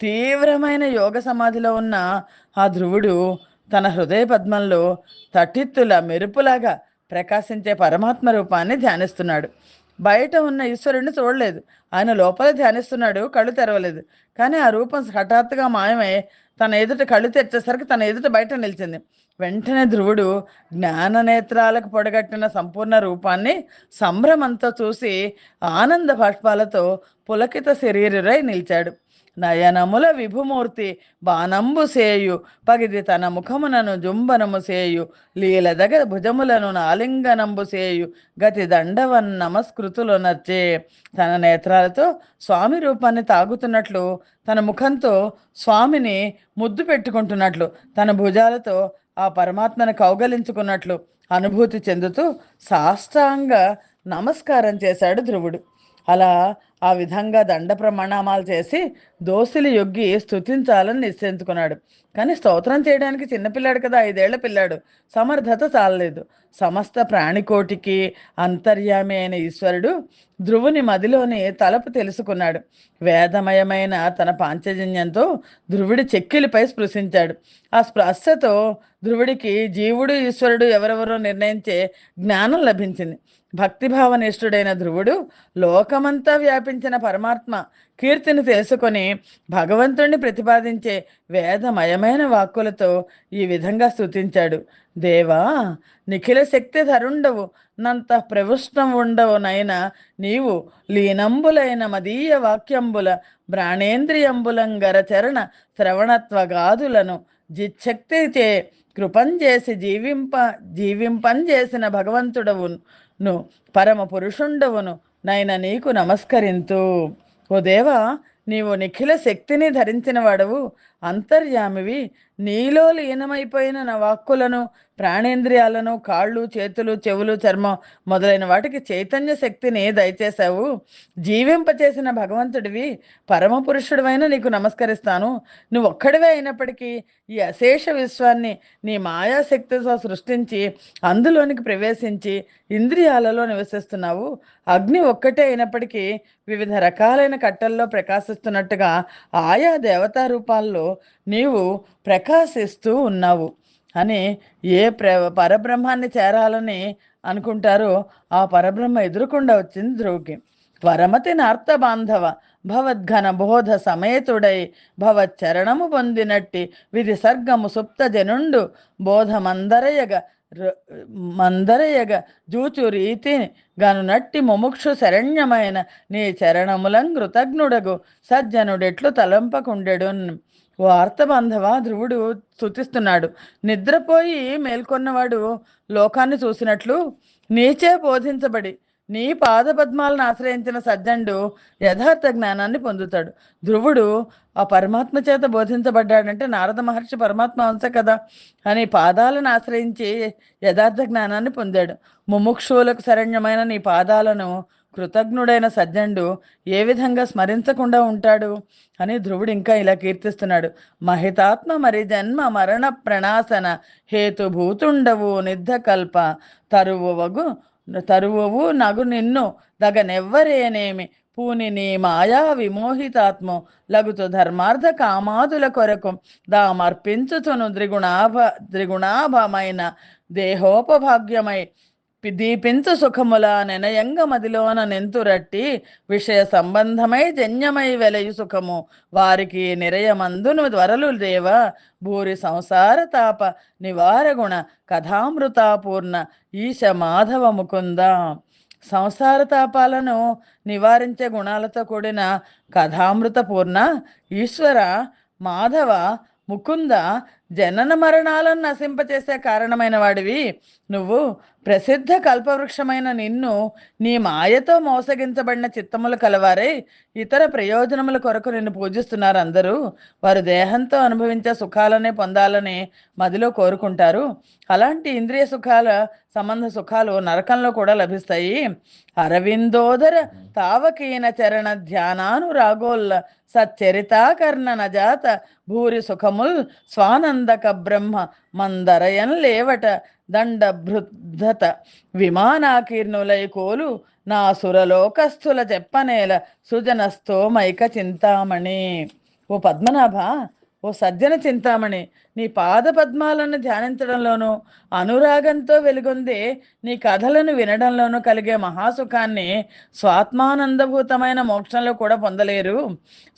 తీవ్రమైన యోగ సమాధిలో ఉన్న ఆ ధ్రువుడు తన హృదయ పద్మంలో తటిత్తుల మెరుపులాగా ప్రకాశించే పరమాత్మ రూపాన్ని ధ్యానిస్తున్నాడు. బయట ఉన్న ఈశ్వరుడిని చూడలేదు, ఆయన లోపల ధ్యానిస్తున్నాడు, కళ్ళు తెరవలేదు. కానీ ఆ రూపం హఠాత్తుగా మాయమై తన ఎదుట కళ్ళు తెచ్చేసరికి తన ఎదుట బయట నిలిచింది. వెంటనే ధ్రువుడు జ్ఞాననేత్రాలకు పొడగట్టిన సంపూర్ణ రూపాన్ని సంభ్రమంతో చూసి ఆనంద బాష్పాలతో పులకిత శరీరురై నిలిచాడు. నయనముల విభుమూర్తి బాణంబు సేయు పగిది తన ముఖమునను జుంబనము సేయు లీలదగ భుజములను నాలింగనంబు సేయు గతి దండవన్ నమస్కృతులు నచ్చే. తన నేత్రాలతో స్వామి రూపాన్ని తాగుతున్నట్లు, తన ముఖంతో స్వామిని ముద్దు పెట్టుకుంటున్నట్లు, తన భుజాలతో ఆ పరమాత్మను కౌగలించుకున్నట్లు అనుభూతి చెందుతూ సాష్టాంగ నమస్కారం చేశాడు ధ్రువుడు. అలా ఆ విధంగా దండ ప్రమాణామాలు చేసి దోసిలి యొగ్గి స్తుతించాలని నిశ్చయించుకున్నాడు. కానీ స్తోత్రం చేయడానికి చిన్నపిల్లాడు కదా, 5 ఏళ్ల పిల్లాడు. సమర్థత చాలలేదు. సమస్త ప్రాణికోటికి అంతర్యామి అయిన ఈశ్వరుడు ధ్రువుని మదిలోని తలపు తెలుసుకున్నాడు. వేదమయమైన తన పాంచజన్యంతో ధ్రువుడి చెక్కిలిపై స్పృశించాడు. ఆ స్పర్శతో ధ్రువుడికి జీవుడు ఈశ్వరుడు ఎవరెవరో నిర్ణయించే జ్ఞానం లభించింది. భక్తిభావనిష్ఠుడైన ధ్రువుడు లోకమంతా వ్యాపించిన పరమాత్మ కీర్తిని తెలుసుకొని భగవంతుణ్ణి ప్రతిపాదించే వేదమయమైన వాక్కులతో ఈ విధంగా స్తుతించాడు. దేవా, నిఖిల శక్తి ధరుండవు, నంత ప్రవిష్టం ఉండవు నైనా నీవు లీనంబులైన మదీయ వాక్యంబుల ప్రాణేంద్రియంబులంగర చరణ శ్రవణత్వగాదులను జిచ్చక్తిచే కృపంచేసి జీవింపంచేసిన భగవంతుడవును పరమ పురుషుండవును నైనా నీకు నమస్కరింతు. ఓ దేవా, నీవు నిఖిల శక్తిని ధరించిన వాడవు, అంతర్యామివి. నీలో లీనమైపోయిన నా వాక్కులను, ప్రాణేంద్రియాలను, కాళ్ళు, చేతులు, చెవులు, చర్మం మొదలైన వాటికి చైతన్య శక్తిని దయచేశావు. జీవింపచేసిన భగవంతుడివి, పరమ పురుషుడివైన నీకు నమస్కరిస్తాను. నువ్వు ఒక్కడివే అయినప్పటికీ ఈ అశేష విశ్వాన్ని నీ మాయాశక్తితో సృష్టించి అందులోనికి ప్రవేశించి ఇంద్రియాలలో నివసిస్తున్నావు. అగ్ని ఒక్కటే అయినప్పటికీ వివిధ రకాలైన కట్టల్లో ప్రకాశిస్తున్నట్టుగా ఆయా దేవతా రూపాల్లో నీవు ప్రకాశిస్తూ ఉన్నావు అని ఏ పరబ్రహ్మాన్ని చేరాలని అనుకుంటారో ఆ పరబ్రహ్మ ఎదురుకుండా వచ్చింది ధ్రువుకి. వరమతి నార్త బాంధవ భవద్ఘన బోధ సమేతుడై భవచ్చరణము పొందినట్టి విధి సర్గము సుప్త జనుండు బోధ మందరయగ జూచు రీతి గను నట్టి ముముక్షు శరణ్యమైన నీ చరణములం కృతజ్ఞుడగు సజ్జనుడెట్లు తలంపకుండెడు. ఓ ఆర్తబాంధవ, ధ్రువుడు స్తుతిస్తున్నాడు. నిద్రపోయి మేల్కొన్నవాడు లోకాన్ని చూసినట్లు నీచే బోధించబడి నీ పాదపద్మాలను ఆశ్రయించిన సజ్జనుడు యథార్థ జ్ఞానాన్ని పొందుతాడు. ధ్రువుడు ఆ పరమాత్మ చేత బోధించబడ్డాడంటే నారద మహర్షి పరమాత్మ అంశ కదా అని పాదాలను ఆశ్రయించి యథార్థ జ్ఞానాన్ని పొందాడు. ముముక్షువులకు శరణ్యమైన నీ పాదాలను కృతజ్ఞుడైన సజ్జనుడు ఏ విధంగా స్మరించకుండా ఉంటాడు అని ధ్రువుడు ఇంకా ఇలా కీర్తిస్తున్నాడు. మహితాత్మ మరి జన్మ మరణ ప్రణాశన హేతుభూతుండవు నిద్ధకల్ప తరువవు నగు నిన్ను దగనెవ్వరేనేమి పూని నీ మాయా విమోహితాత్మ లగుతు ధర్మార్థ కామాదుల కొరకు దామర్పించుచును ద్రిగుణాభమైన దేహోపభాగ్యమై దీపించు సుఖముల నెనయంగ మదిలోన నెంతురట్టి విషయ సంబంధమై జన్యమై వెలయు సుఖము వారికి నిరయమందును ధ్వరలు దేవ భూరి సంసార తాప నివారగుణ కథామృతాపూర్ణ ఈశ మాధవ ముకుంద. సంసార తాపాలను నివారించే గుణాలతో కూడిన కథామృత పూర్ణ ఈశ్వర మాధవ ముకుంద, జనన మరణాలను నశింపచేసే కారణమైన వాడివి నువ్వు. ప్రసిద్ధ కల్పవృక్షమైన నిన్ను నీ మాయతో మోసగించబడిన చిత్తములు కలవారై ఇతర ప్రయోజనముల కొరకు నిన్ను పూజిస్తున్నారు అందరూ. వారు దేహంతో అనుభవించే సుఖాలనే పొందాలని మదిలో కోరుకుంటారు. అలాంటి ఇంద్రియ సుఖాల సంబంధ సుఖాలు నరకంలో కూడా లభిస్తాయి. అరవిందోదర తావకీన చరణ ధ్యానానురాగోల్ల సచ్చరితాకర్ణన జాత భూరి సుఖముల్ స్వానందక బ్రహ్మ మందరయన్ లేవట దండభృద్ధత విమానాకీర్ణులై కోలు నా సురలోకస్థుల చెప్పనేల సుజనస్థో మైక చింతామణి. ఓ పద్మనాభ, ఓ సజ్జన చింతామణి, నీ పాద పద్మాలను ధ్యానించడంలోనూ అనురాగంతో వెలుగొందే నీ కథలను వినడంలోనూ కలిగే మహాసుఖాన్ని స్వాత్మానందభూతమైన మోక్షంలో కూడా పొందలేరు.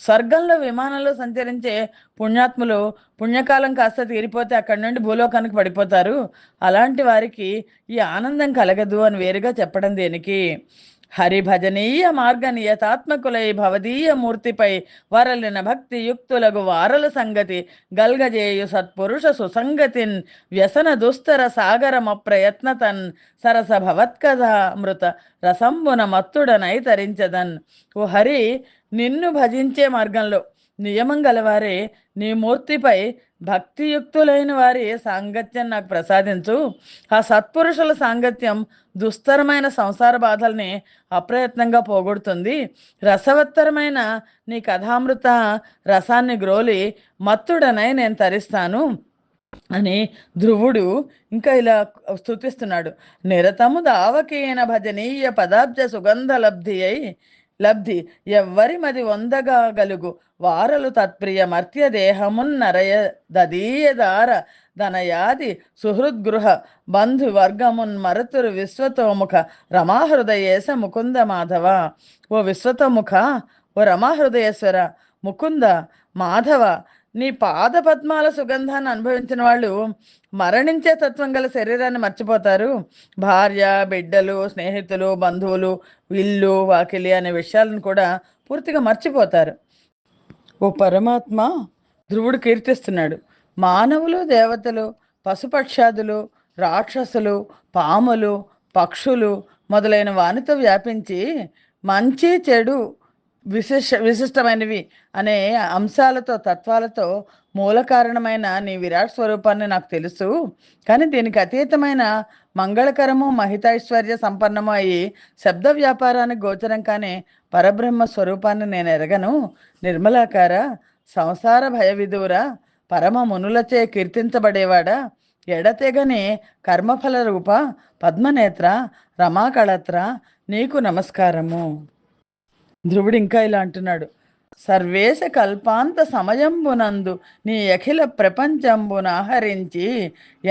స్వర్గంలో విమానంలో సంచరించే పుణ్యాత్ములు పుణ్యకాలం కాస్త తీరిపోతే అక్కడి నుండి భూలోకానికి పడిపోతారు. అలాంటి వారికి ఈ ఆనందం కలగదు అని వేరుగా చెప్పడం దేనికి? హరిభజనీయ మార్గ నియతాత్మకులై భవదీయ మూర్తిపై వరలిన భక్తి యుక్తులగు వారల సంగతి గల్గజేయు సత్పురుష సుసంగతిన్ వ్యసన దుస్తర సాగరమ ప్రయత్నతన్ సరస భవత్కథామృత రసంబున మత్తుడనై తరించదన్. ఓ హరి, నిన్ను భజించే మార్గంలో నియమం గలవారే నీ మూర్తిపై భక్తియుక్తులైన వారి సాంగత్యం నాకు ప్రసాదించు. ఆ సత్పురుషుల సాంగత్యం దుస్తరమైన సంసార బాధల్ని అప్రయత్నంగా పోగొడుతుంది. రసవత్తరమైన నీ కథామృత రసాన్ని గ్రోలి మత్తుడనై నేను తరిస్తాను అని ధ్రువుడు ఇంకా ఇలా స్తుతిస్తున్నాడు. నిరతము దావకీన భజనీయ పదాబ్జ సుగంధ లబ్ధి ఎవ్వరి మది వందగా గలుగు వారలు తత్ప్రియ మర్త్య దేహమున్నరయ దదీయదార ధనయాది సుహృద్గృహ బంధు వర్గమున్ మరుతురు విశ్వతోముఖ రమాహృదయేశ ముకుంద మాధవ. ఓ విశ్వతోముఖ, ఓ రమాహృదయేశ్వర, ముకుంద, మాధవ, నీ పాద పద్మాల సుగంధాన్ని అనుభవించిన వాళ్ళు మరణించే తత్వం గల శరీరాన్ని మర్చిపోతారు. భార్య, బిడ్డలు, స్నేహితులు, బంధువులు, ఇల్లు, వాకిలి అనే విషయాలను కూడా పూర్తిగా మర్చిపోతారు. ఓ పరమాత్మ, ధ్రువుడు కీర్తిస్తున్నాడు. మానవులు, దేవతలు, పశుపక్షాదులు, రాక్షసులు, పాములు, పక్షులు మొదలైన వానితో వ్యాపించి మంచి చెడు విశిష్టమైనవి అనే అంశాలతో తత్వాలతో మూల కారణమైన నీ విరాట్ స్వరూపాన్ని నాకు తెలుసు. కానీ దీనికి అతీతమైన మంగళకరము మహితైశ్వర్య సంపన్నము అయి శబ్ద వ్యాపారానికి గోచరం కానీ పరబ్రహ్మ స్వరూపాన్ని నేను ఎరగను. నిర్మలాకార, సంసార భయవిదూరా, పరమ మునులచే కీర్తించబడేవాడా, ఎడతెగని కర్మఫల రూప పద్మనేత్ర రమాకళత్ర, నీకు నమస్కారము. ధ్రువుడు ఇంకా ఇలా అంటున్నాడు. సర్వేశ కల్పాంత సమయంబునందు నీ అఖిల ప్రపంచంబున ఆహరించి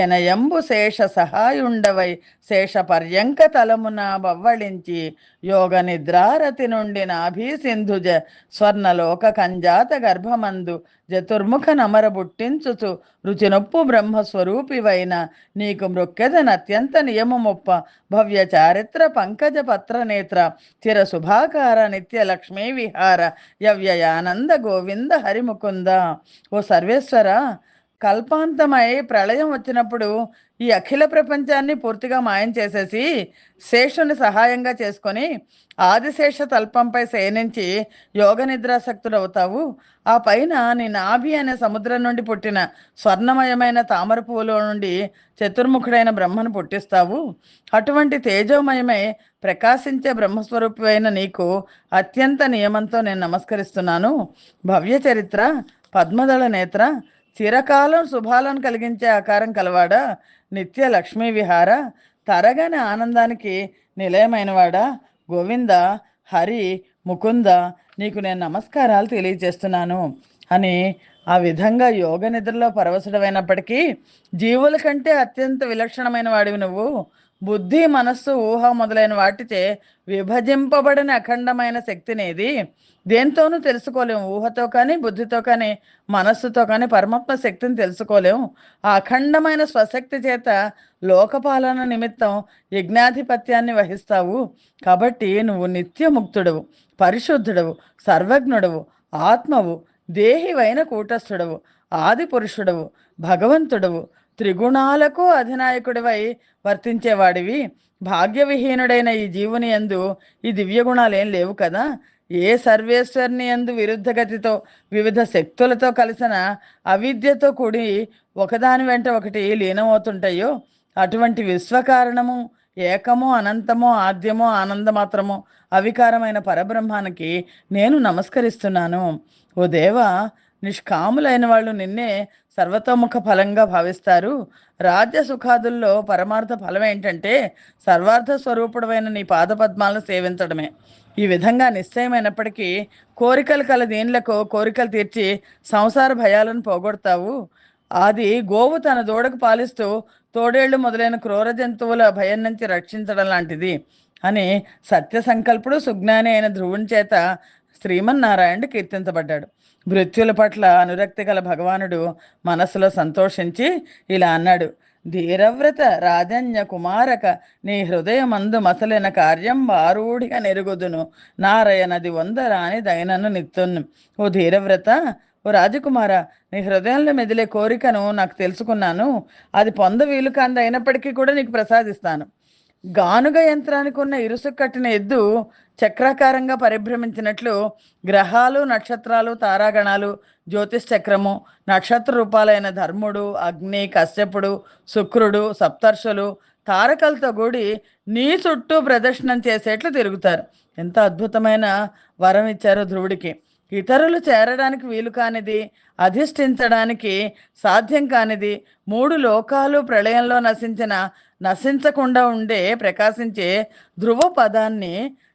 ఎనయంబు శేష సహాయుండవై శేష పర్యంక తలమున బవ్వళించి యోగ నిద్రారతి నుండి నాభీ సింధుజ స్వర్ణలోక కంజాత గర్భమందు చతుర్ముఖ నమర బుట్టించుచు రుచినొప్పు బ్రహ్మస్వరూపివైన నీకు మృక్కెదనత్యంత నియమమొప్ప భవ్య చారిత్ర పంకజ పత్ర నేత్ర చిర శుభాకార నిత్య లక్ష్మీ విహార యవ్యయానంద గోవింద హరిముకుంద. ఓ సర్వేశ్వర, కల్పాంతమై ప్రళయం వచ్చినప్పుడు ఈ అఖిల ప్రపంచాన్ని పూర్తిగా మాయం చేసేసి శేషుని సహాయంగా చేసుకొని ఆదిశేష తల్పంపై శయనించి యోగ నిద్రాసక్తుడవుతావు. ఆ పైన నీ నాభి అనే సముద్రం నుండి పుట్టిన స్వర్ణమయమైన తామర పువ్వులో నుండి చతుర్ముఖుడైన బ్రహ్మను పుట్టిస్తావు. అటువంటి తేజోమయమై ప్రకాశించే బ్రహ్మస్వరూపి అయిన నీకు అత్యంత నియమంతో నేను నమస్కరిస్తున్నాను. భవ్య చరిత్ర, పద్మదళ నేత్ర, చిరకాలం శుభాలను కలిగించే ఆకారం కలవాడా, నిత్య లక్ష్మీ విహార, తరగని ఆనందానికి నిలయమైనవాడా, గోవింద, హరి, ముకుంద, నీకు నేను నమస్కారాలు తెలియజేస్తున్నాను అని ఆ విధంగా యోగ నిద్రలో పరవశుడమైనప్పటికీ జీవుల కంటే అత్యంత విలక్షణమైన వాడివి నువ్వు. బుద్ధి, మనస్సు, ఊహ మొదలైన వాటిచే విభజింపబడిన అఖండమైన శక్తినేది దేంతోనూ తెలుసుకోలేము. ఊహతో కానీ, బుద్ధితో కానీ, మనస్సుతో కానీ పరమాత్మ శక్తిని తెలుసుకోలేము. ఆ అఖండమైన స్వశక్తి చేత లోకపాలన నిమిత్తం యజ్ఞాధిపత్యాన్ని వహిస్తావు. కాబట్టి నువ్వు నిత్యముక్తుడవు, పరిశుద్ధుడవు, సర్వజ్ఞుడవు, ఆత్మవు, దేహివైన కూటస్థుడవు, ఆది పురుషుడవు, భగవంతుడవు, త్రిగుణాలకు అధినాయకుడివై వర్తించేవాడివి. భాగ్యవిహీనుడైన ఈ జీవుని యందు ఈ దివ్యగుణాలేం లేవు కదా. ఏ సర్వేశ్వరుని యందు విరుద్ధ గతితో వివిధ శక్తులతో కలిసిన అవిద్యతో కూడి ఒకదాని వెంట ఒకటి లీనమవుతుంటాయో అటువంటి విశ్వకారణము, ఏకము, అనంతము, ఆద్యము, ఆనందమాత్రము, అవికారమైన పరబ్రహ్మానికి నేను నమస్కరిస్తున్నాను. ఓ దేవ, నిష్కాములైన వాళ్ళు నిన్నే సర్వతోముఖ ఫలంగా భావిస్తారు. రాజ్య సుఖాదుల్లో పరమార్థ ఫలం ఏంటంటే సర్వార్థ స్వరూపుడమైన నీ పాదపద్మాలను సేవించడమే. ఈ విధంగా నిశ్చయమైనప్పటికీ కోరికలు కల దీనులకు కోరికలు తీర్చి సంసార భయాలను పోగొడతావు. అది గోవు తన దూడకు పాలిస్తూ తోడేళ్లు మొదలైన క్రూర జంతువుల భయం నుంచి రక్షించడం లాంటిది అని సత్య సంకల్పుడు సుజ్ఞాని అయిన ధ్రువుని చేత శ్రీమన్నారాయణుడు కీర్తించబడ్డాడు. మృత్యుల పట్ల అనురక్తి గల భగవానుడు మనస్సులో సంతోషించి ఇలా అన్నాడు: ధీరవ్రత రాజన్య కుమారక నీ హృదయమందు మసలిన కార్యం బారూఢిగా నెరుగుదును నారాయణది వందరాని దైనను నిత్తును. ఓ ధీరవ్రత, ఓ రాజకుమార, నీ హృదయంలో మెదిలే కోరికను నాకు తెలుసుకున్నాను. అది పొంద వీలు కాంది అయినప్పటికీ కూడా నీకు ప్రసాదిస్తాను. గానుగ యంత్రానికి ఉన్న ఇరుసు కట్టిన ఎద్దు చక్రాకారంగా పరిభ్రమించినట్లు గ్రహాలు, నక్షత్రాలు, తారాగణాలు, జ్యోతిష్ చక్రము, నక్షత్ర రూపాలైన ధర్ముడు, అగ్ని, కశ్యపుడు, శుక్రుడు, సప్తర్షులు తారకలతో కూడి నీ చుట్టూ ప్రదర్శనం చేసేట్లు తిరుగుతారు. ఎంత అద్భుతమైన వరం ఇచ్చారో ధ్రువుడికి. ఇతరులు చేరడానికి వీలు కానిది, అధిష్ఠించడానికి సాధ్యం కానిది, మూడు లోకాలు ప్రళయంలో నశించకుండా ఉండే ప్రకాశించే ధ్రువ పదాన్ని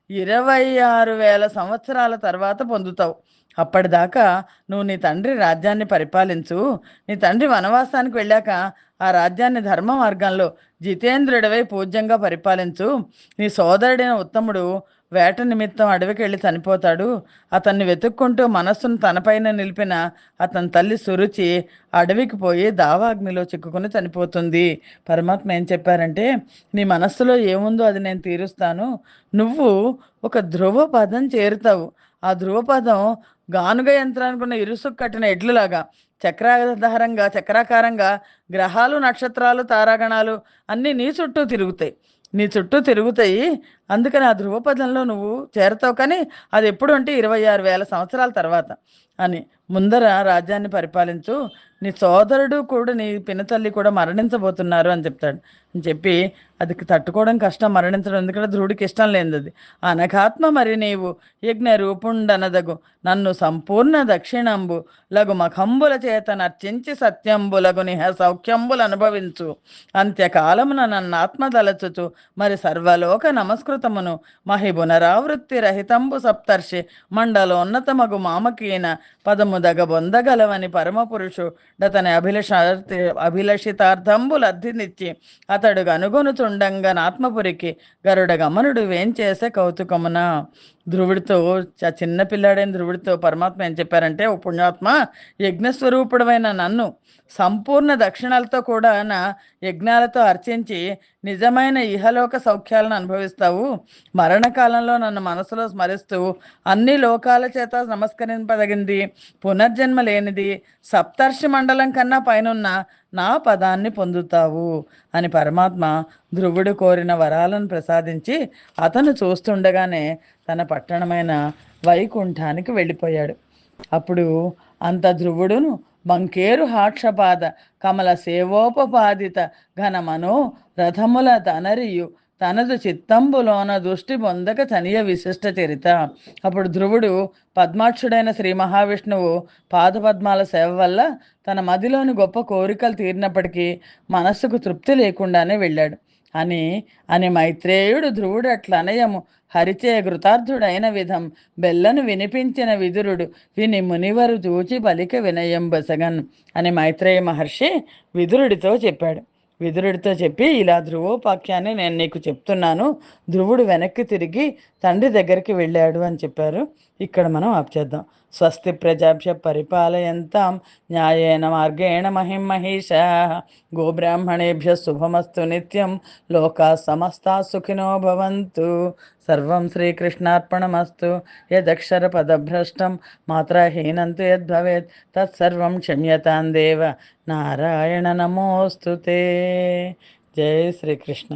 26,000 సంవత్సరాల తర్వాత పొందుతావు. అప్పటిదాకా నువ్వు నీ తండ్రి రాజ్యాన్ని పరిపాలించు. నీ తండ్రి వనవాసానికి వెళ్ళాక ఆ రాజ్యాన్ని ధర్మ మార్గంలో జితేంద్రుడివై పూజ్యంగా పరిపాలించు. నీ సోదరుడైన ఉత్తముడు వేట నిమిత్తం అడవికి వెళ్ళి చనిపోతాడు. అతన్ని వెతుక్కుంటూ మనస్సును తనపైన నిలిపిన అతని తల్లి సురుచి అడవికి పోయి దావాగ్నిలో చిక్కుకుని చనిపోతుంది. పరమాత్మ ఏం చెప్పారంటే, నీ మనస్సులో ఏముందో అది నేను తీరుస్తాను. నువ్వు ఒక ధ్రువ పదం చేరుతావు. ఆ ధ్రువపదం గానుగ యంత్రానికి ఉన్న ఇరుసు కట్టిన ఎడ్లులాగా చక్రాకారంగా గ్రహాలు, నక్షత్రాలు, తారాగణాలు అన్నీ నీ చుట్టూ తిరుగుతాయి. అందుకని ఆ ధ్రువపదంలో నువ్వు చేరతావు. కానీ అది ఎప్పుడు అంటే 26,000 సంవత్సరాల తర్వాత అని. ముందర రాజ్యాన్ని పరిపాలించు. నీ సోదరుడు కూడా, నీ పినతల్లి కూడా మరణించబోతున్నారు అని చెప్తాడు. అని చెప్పి అది తట్టుకోవడం కష్టం, మరణించడం. ఎందుకంటే ధ్రువుడికి ఇష్టం లేనిది. అనఘాత్మ మరి నీవు యజ్ఞ రూపుండనదగు నన్ను సంపూర్ణ దక్షిణంబు లగు మఖంబుల చేత నర్చించి సత్యంబులగు నిహ సౌఖ్యంబులు అనుభవించు. అంత్యకాలమున నన్నాత్మదలచుచు మరి సర్వలోక నమస్కృతమును మహిబునరావృత్తి రహితంబు సప్తర్షి మండలోన్నతమగు మామకీన పదము దగబొందగలవని పరమపురుషుడతని అభిలషితార్థంబులు అర్థినిచ్చి అతడు అనుగొనుచుండంగా నాత్మపురికి గరుడ గమనుడు వేంచేసే కౌతుకమున. ధ్రువుడితో, చిన్న పిల్లాడైన ధ్రువుడితో పరమాత్మ ఏం చెప్పారంటే, ఓ పుణ్యాత్మ, యజ్ఞస్వరూపుడమైన నన్ను సంపూర్ణ దక్షిణాలతో కూడా నా యజ్ఞాలతో అర్చించి నిజమైన ఇహలోక సౌఖ్యాలను అనుభవిస్తావు. మరణకాలంలో నన్ను మనసులో స్మరిస్తూ అన్ని లోకాల చేత నమస్కరింపదగింది, పునర్జన్మ లేనిది సప్తర్షి మండలం కన్నా పైనున్న నా పదాన్ని పొందుతావు అని పరమాత్మ ధ్రువుడు కోరిన వరాలను ప్రసాదించి అతను చూస్తుండగానే తన పట్టణమైన వైకుంఠానికి వెళ్ళిపోయాడు. అప్పుడు అంత ధ్రువుడును బంకేరు హాక్షపాద కమల సేవోపపాదిత ఘనమనో రథముల తనరియు తనదు చిత్తంబులోన దృష్టి పొందక తనియ విశిష్ట చరిత. అప్పుడు ధ్రువుడు పద్మాక్షుడైన శ్రీ మహావిష్ణువు పాదపద్మాల సేవ వల్ల తన మదిలోని గొప్ప కోరికలు తీరినప్పటికీ మనస్సుకు తృప్తి లేకుండానే వెళ్ళాడు అని మైత్రేయుడు ధ్రువుడు అట్లనయము హరిచే కృతార్థుడైన విధం బెల్లను వినిపించిన విదురుడు విని మునివరు చూచి పలిక వినయం బసగన్ అని మైత్రేయ మహర్షి విదురుడితో చెప్పి ఇలా ధ్రువోపాఖ్యాన్ని నేను నీకు చెప్తున్నాను. ధ్రువుడు వెనక్కి తిరిగి తండ్రి దగ్గరికి వెళ్ళాడు అని చెప్పారు. ఇక్కడ మనం ఆప్చేద్దాం. స్వస్తి ప్రజాభ్య పరిపాలయంతాం న్యాయేన మార్గేణ మహిమహీషా గోబ్రాహ్మణేభ్య శుభమస్తు నిత్యం లోకా సమస్తా సుఖినో భవంతు. సర్వం శ్రీకృష్ణార్పణమస్తు. యదక్షర పదభ్రష్టం మాత్రహీనంతు యద్భవేత్ తత్సర్వం క్షమ్యతాం దేవ నారాయణ నమోస్తుతే. జై శ్రీకృష్ణ.